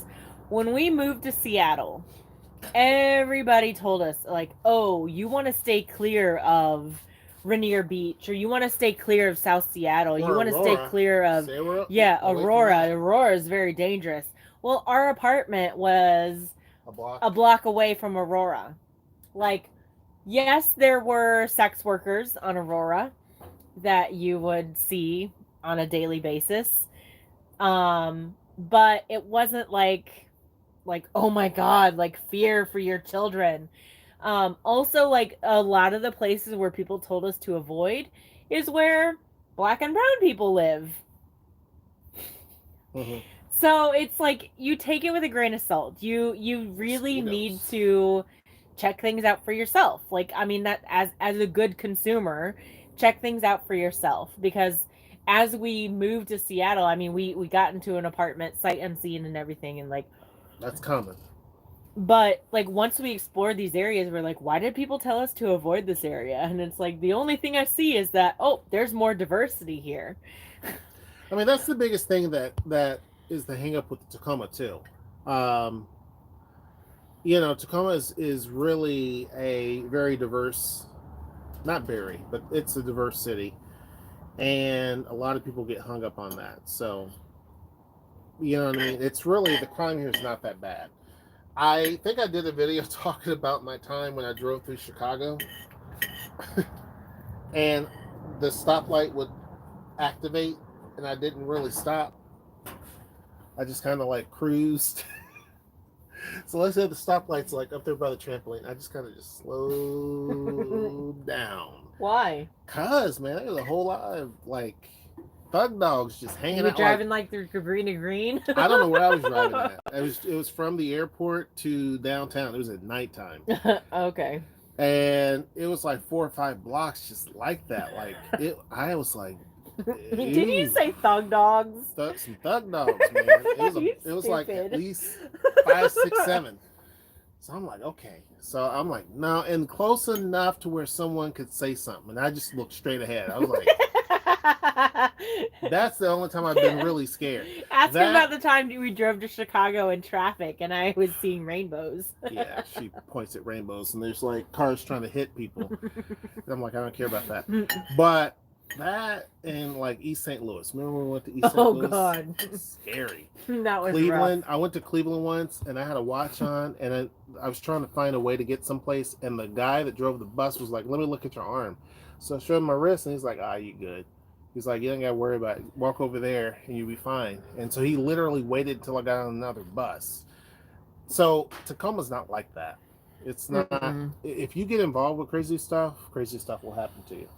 when we moved to Seattle, everybody told us like, oh, you want to stay clear of Rainier Beach, or you want to stay clear of South Seattle, or you want to stay clear of Aurora. Aurora is very dangerous. Well, our apartment was a block away from Aurora. Like, yes, there were sex workers on Aurora that you would see on a daily basis, but it wasn't like oh my god, like fear for your children. Also, like, a lot of the places where people told us to avoid is where Black and brown people live. Mm-hmm. So it's like, you take it with a grain of salt. You really need to check things out for yourself. Like, I mean, that as a good consumer, check things out for yourself. Because as we moved to Seattle, I mean, we got into an apartment, sight unseen and everything, and like... That's common. But, like, once we explored these areas, we're like, why did people tell us to avoid this area? And it's like, the only thing I see is that, oh, there's more diversity here. I mean, that's the biggest thing that is the hang up with Tacoma, too. Tacoma is really a very diverse, not very, but it's a diverse city. And a lot of people get hung up on that. So, you know what I mean? It's really, the crime here is not that bad. I think I did a video talking about my time when I drove through Chicago. And the stoplight would activate and I didn't really stop. I just kind of like cruised. So let's say the stoplight's like up there by the trampoline. I just kind of just slowed down. Why? Cause man, there's a whole lot of like thug dogs just hanging out. You were driving like through green to green? I don't know where I was driving at. It was from the airport to downtown. It was at nighttime. Okay. And it was like 4 or 5 blocks just like that. Like I was like, did you say thug dogs? Some thug dogs, man. It was like at least 5, 6, 7. So I'm like, okay. So I'm like, no, and close enough to where someone could say something. And I just looked straight ahead. I was like, that's the only time I've been really scared. Ask me about the time we drove to Chicago in traffic and I was seeing rainbows. Yeah, she points at rainbows and there's like cars trying to hit people. And I'm like, I don't care about that. But that and like East St. Louis. Remember when we went to East St. Louis? Oh God, scary. That was Cleveland. rough. I went to Cleveland once, and I had a watch on, and I was trying to find a way to get someplace, and the guy that drove the bus was like, "Let me look at your arm." So I showed him my wrist, and he's like, you good." He's like, "You don't got to worry about it. Walk over there, and you'll be fine." And so he literally waited till I got on another bus. So Tacoma's not like that. It's not. Mm-hmm. If you get involved with crazy stuff will happen to you.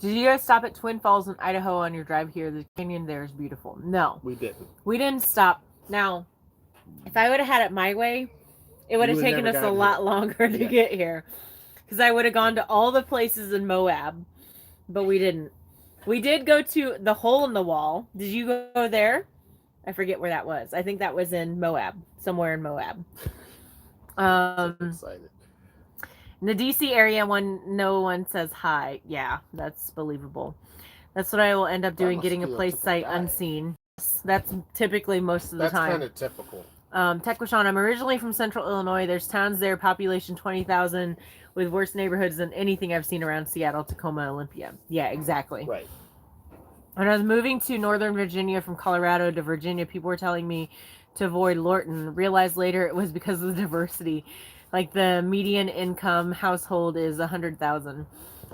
Did you guys stop at Twin Falls in Idaho on your drive here? The canyon there is beautiful. No. We didn't. We didn't stop. Now, if I would have had it my way, it would have taken us a lot longer to get here. Because I would have gone to all the places in Moab, but we didn't. We did go to the Hole in the Wall. Did you go there? I forget where that was. I think that was in Moab. Somewhere in Moab. I'm excited. In the DC area, when no one says hi, yeah, that's believable. That's what I will end up doing, getting a place sight unseen. That's typically most of the time. That's kind of typical. Tequishon, I'm originally from Central Illinois. There's towns there, population 20,000, with worse neighborhoods than anything I've seen around Seattle, Tacoma, Olympia. Yeah, exactly. Right. When I was moving to Northern Virginia from Colorado to Virginia, people were telling me to avoid Lorton. Realized later it was because of the diversity. Like the median income household is 100,000.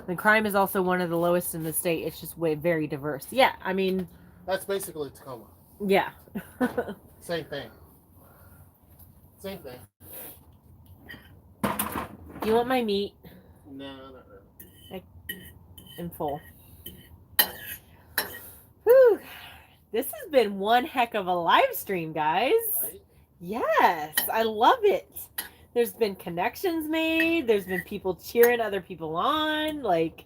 The crime is also one of the lowest in the state. It's just very diverse. Yeah, I mean, that's basically Tacoma. Yeah. Same thing. Same thing. You want my meat? No, not really. In full. Whew. This has been one heck of a live stream, guys. Right? Yes, I love it. There's been connections made. There's been people cheering other people on. Like,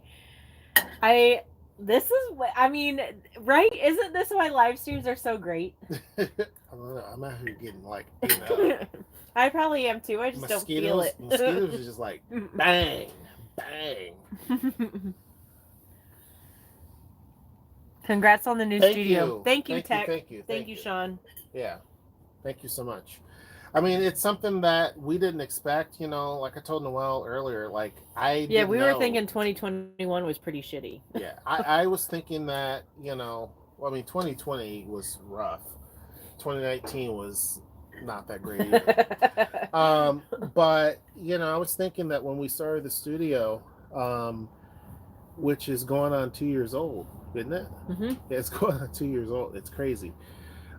this is what, I mean, right? Isn't this why live streams are so great? I don't know. I'm out here getting like, I probably am too. I just don't feel it. Mosquitoes are just like, bang, bang. Congrats on the new studio. Thank you, Tech. Thank you, Sean. Yeah. Thank you so much. I mean, it's something that we didn't expect, like I told Noelle earlier, like we were thinking 2021 was pretty shitty. Yeah. I was thinking that, 2020 was rough. 2019 was not that great either. But, I was thinking that when we started the studio, which is going on 2 years old, isn't it? Mm-hmm. Yeah, it's going on 2 years old. It's crazy.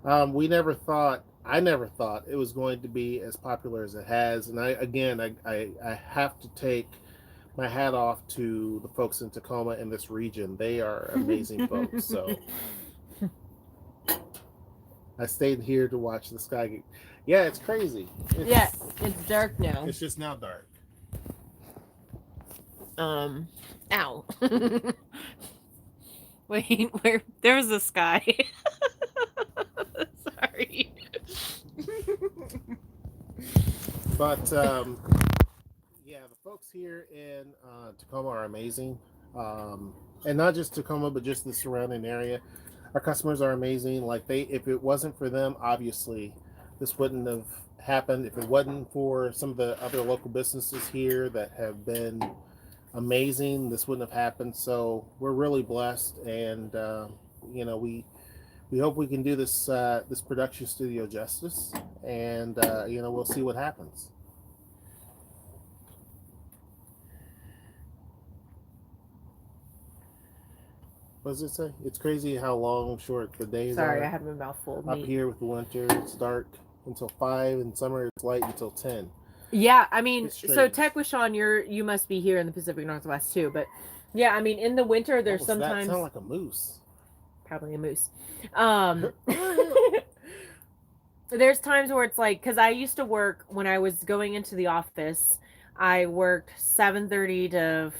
I never thought it was going to be as popular as it has. And I have to take my hat off to the folks in Tacoma and this region. They are amazing folks. So I stayed here to watch the sky. Yeah, it's crazy. It's dark now. It's just now dark. Ow. Wait, there was a sky. Sorry. But the folks here in Tacoma are amazing, and not just Tacoma, but just the surrounding area. Our customers are amazing. Like if it wasn't for them, obviously, this wouldn't have happened if it wasn't for some of the other local businesses here that have been amazing. This wouldn't have happened. So we're really blessed, and we hope we can do this this production studio justice, and we'll see what happens. What does it say? It's crazy how long, short the days are. Sorry, I have my mouth full. Up here with the winter, it's dark until 5. In summer, it's light until 10. Yeah, I mean, so Tequishawn, you must be here in the Pacific Northwest too, but yeah, I mean, in the winter, there's sometimes. That sound like a moose. Probably a moose. There's times where it's like, because I used to work when I was going into the office, I worked 7:30 to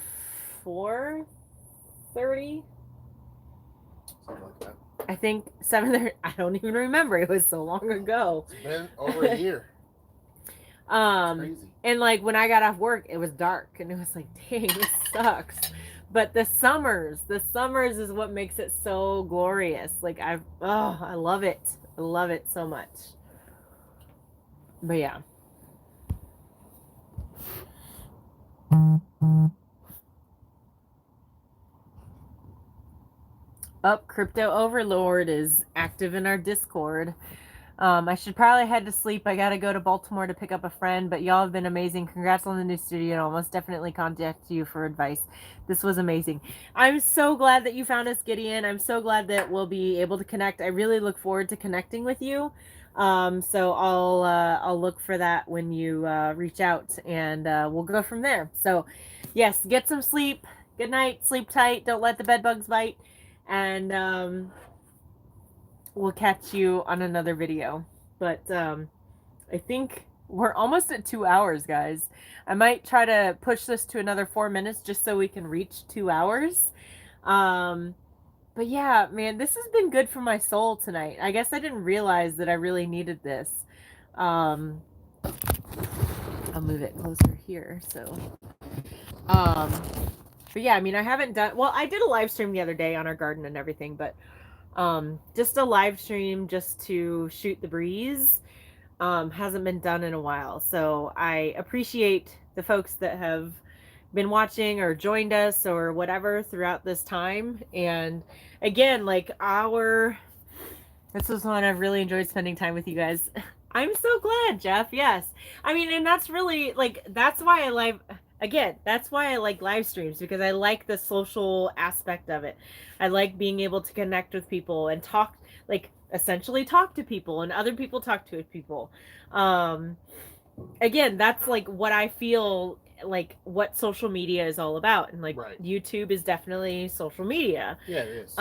4:30. Something like that. I think 7:30. I don't even remember. It was so long ago. It's been over a year. Crazy. And like when I got off work, it was dark, and it was like, dang, this sucks. But the summers is what makes it so glorious. Like I love it. I love it so much. But yeah. Crypto Overlord is active in our Discord. I should probably head to sleep. I gotta go to Baltimore to pick up a friend, but y'all have been amazing. Congrats on the new studio, and I'll most definitely contact you for advice. This was amazing. I'm so glad that you found us, Gideon. I'm so glad that we'll be able to connect. I really look forward to connecting with you. So I'll look for that when you reach out, and we'll go from there. So yes, get some sleep. Good night. Sleep tight. Don't let the bed bugs bite. And we'll catch you on another video. But I think we're almost at 2 hours, guys. I might try to push this to another 4 minutes just so we can reach 2 hours. But yeah, man, this has been good for my soul tonight. I guess I didn't realize that I really needed this. I'll move it closer here. So, but yeah, I mean, I haven't done, well, I did a live stream the other day on our garden and everything, but just a live stream just to shoot the breeze hasn't been done in a while. So I appreciate the folks that have been watching or joined us or whatever throughout this time. And again, like this was one I've really enjoyed spending time with you guys. I'm so glad, Jeff. Yes. I mean, and that's really like, that's why I like live streams, because I like the social aspect of it. I like being able to connect with people and talk, like essentially talk to people, and other people talk to people. Again, that's like what I feel like what social media is all about. And like right. YouTube is definitely social media. Yeah, it is.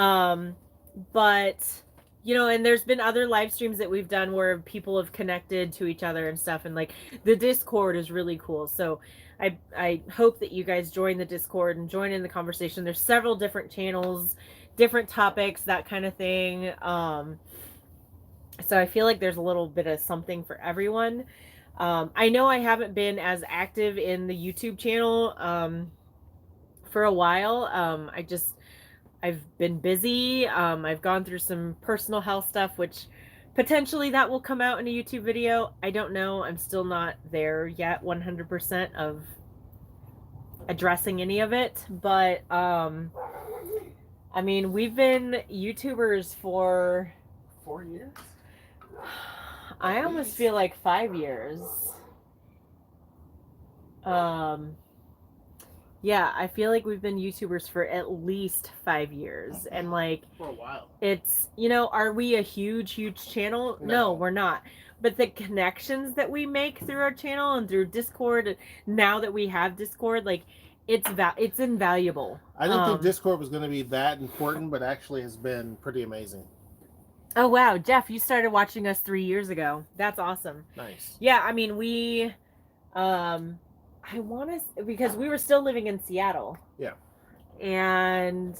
But and there's been other live streams that we've done where people have connected to each other and stuff. And like the Discord is really cool. So I hope that you guys join the Discord and join in the conversation. There's several different channels, different topics, that kind of thing. So I feel like there's a little bit of something for everyone. I know I haven't been as active in the YouTube channel for a while. I've been busy. I've gone through some personal health stuff, which potentially that will come out in a YouTube video. I don't know. I'm still not there yet 100% of addressing any of it. But, I mean, we've been YouTubers for 4 years? I almost feel like 5 years. Yeah, I feel like we've been YouTubers for at least 5 years. And like, for a while. It's, are we a huge channel? No, we're not. But the connections that we make through our channel and through Discord, now that we have Discord, like it's invaluable. I didn't think Discord was going to be that important, but actually has been pretty amazing. Oh, wow. Jeff, you started watching us 3 years ago. That's awesome. Nice. Yeah, I mean, because we were still living in Seattle. Yeah. And,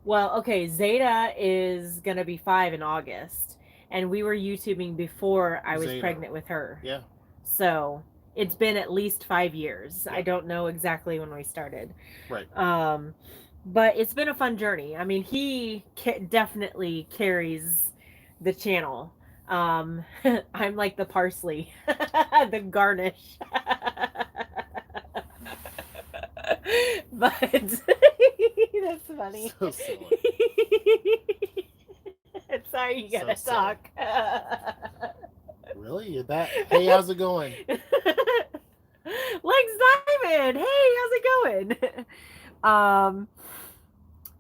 well, okay, Zeta is going to be 5 in August. And we were YouTubing before I was pregnant with her. Yeah. So it's been at least 5 years. Yeah. I don't know exactly when we started. Right. But it's been a fun journey. I mean, he definitely carries the channel. I'm like the parsley, the garnish. But that's funny. So silly. Sorry, you gotta So talk. Really? You're that? Hey, how's it going? Lex Diamond, hey, how's it going?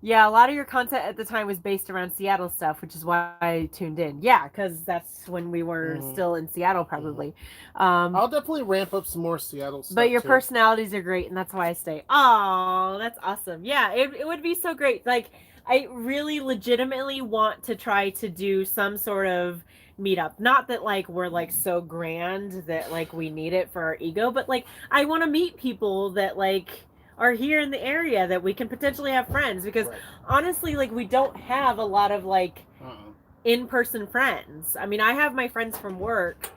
Yeah, a lot of your content at the time was based around Seattle stuff, which is why I tuned in. Yeah, because that's when we were still in Seattle, probably. I'll definitely ramp up some more Seattle stuff. But your personalities are great, and that's why I stay. Oh, that's awesome. Yeah, it would be so great. Like, I really legitimately want to try to do some sort of meetup. Not that, like, we're, like, so grand that, like, we need it for our ego, but, like, I want to meet people that, like, are here in the area that we can potentially have friends, because honestly, like, we don't have a lot of, like, in-person friends. I mean, I have my friends from work,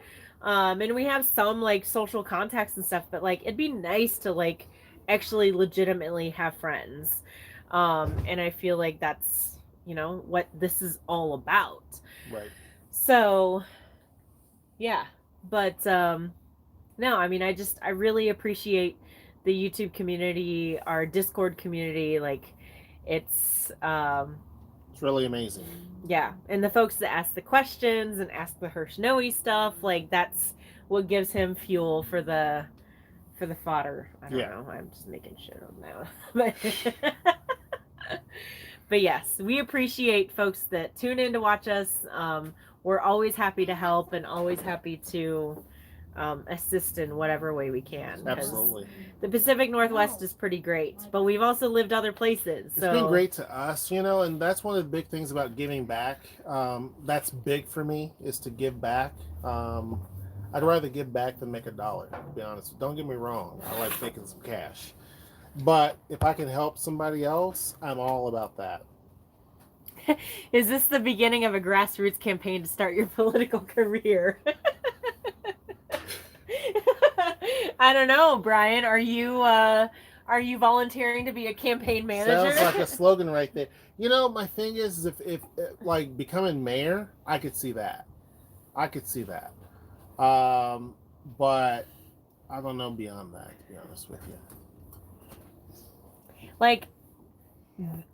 and we have some, like, social contacts and stuff, but, like, it'd be nice to, like, actually legitimately have friends. And I feel like that's, you know, what this is all about. Right. So, yeah. But, no, I mean, I really appreciate the YouTube community, our Discord community. Like, it's really amazing. Yeah, and the folks that ask the questions and ask the Hirschnoe stuff, like, that's what gives him fuel for the fodder. I don't know. I'm just making shit up now. But yes, we appreciate folks that tune in to watch us. We're always happy to help and always happy to assist in whatever way we can. Absolutely. The Pacific Northwest is pretty great, but we've also lived other places. It's been great to us, you know, and that's one of the big things about giving back. That's big for me, is to give back. I'd rather give back than make $1, to be honest. Don't get me wrong. I like making some cash. But if I can help somebody else, I'm all about that. Is this the beginning of a grassroots campaign to start your political career? I don't know, Brian. Are you volunteering to be a campain manager? Sounds like a slogan right there. You know, my thing is, if like becoming mayor, I could see that. But I don't know beyond that, to be honest with you. Like,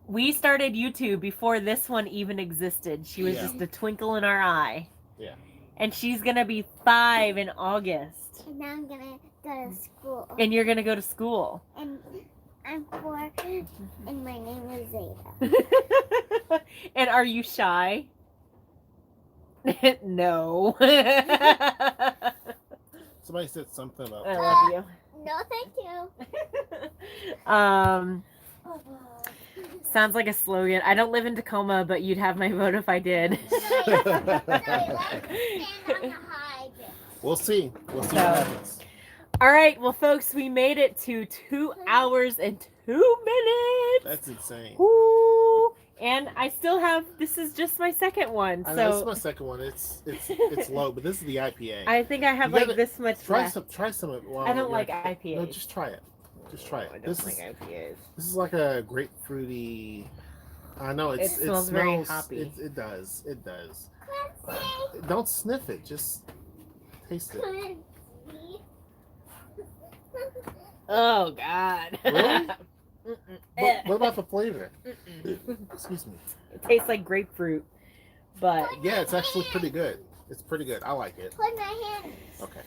we started YouTube before this one even existed. She was just a twinkle in our eye. Yeah. And she's gonna be 5 in August. And now I'm gonna go to school. And you're gonna go to school. And I'm 4, and my name is Zeta. And are you shy? No. Somebody said something about I love you. No, thank you. Sounds like a slogan. I don't live in Tacoma, but you'd have my vote if I did. We'll see. We'll see what happens. All right. Well, folks, we made it to 2 hours and 2 minutes. That's insane. Ooh. And I still have, this is just my second one. I So know, this is my second one. It's low, but this is the IPA. I think I have like this much left. Try some. I don't like IPAs. No, just try it. Just try it. I don't like IPAs. This is like a grapefruity. I know it smells very hoppy. It does. It does. Don't sniff it. Just taste it. Oh God. Really? What about the flavor? Excuse me. It tastes like grapefruit, but yeah, it's actually pretty good. It's pretty good. I like it. Put my hand. Okay.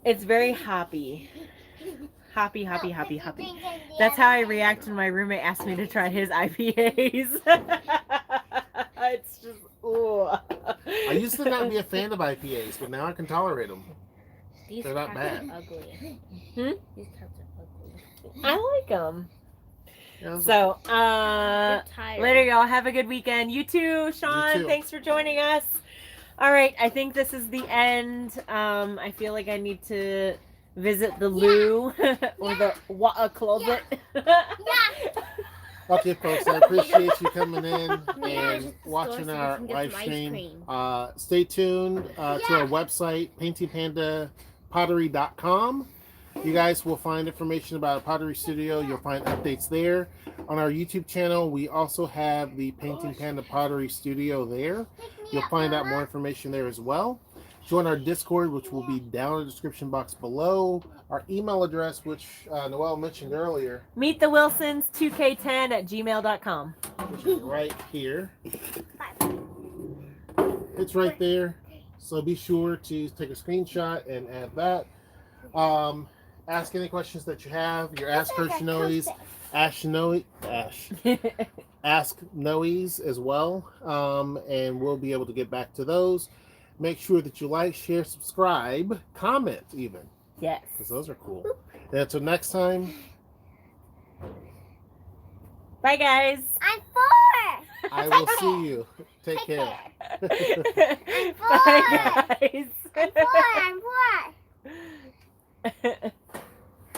It's very hoppy. Hoppy. That's how I react when my roommate asks me to try his IPAs. It's just, ooh. I used to not be a fan of IPAs, but now I can tolerate them. They're not bad. Ugly. These cups are ugly. I like them. Yeah, so, later, y'all. Have a good weekend. You too, Sean. You too. Thanks for joining us. All right, I think this is the end. I feel like I need to visit the loo or the closet. Okay, folks, I appreciate you coming in and watching our live stream. Stay tuned to our website, paintingpandapottery.com. You guys will find information about a pottery studio. You'll find updates there. On our YouTube channel, we also have the Painting Panda Pottery Studio there. You'll find out more information there as well. Join our Discord, which will be down in the description box below. Our email address, which Noelle mentioned earlier. meetthewilsons2k10@gmail.com. Which is right here. It's right there. So be sure to take a screenshot and add that. Ask any questions that you have. Your Ask Her Shinois, Ask Noes as well. And we'll be able to get back to those. Make sure that you like, share, subscribe, comment even. Yes. Because those are cool. And until next time. Bye, guys. I'm 4. I will see you. Take care. Bye, guys. I'm 4.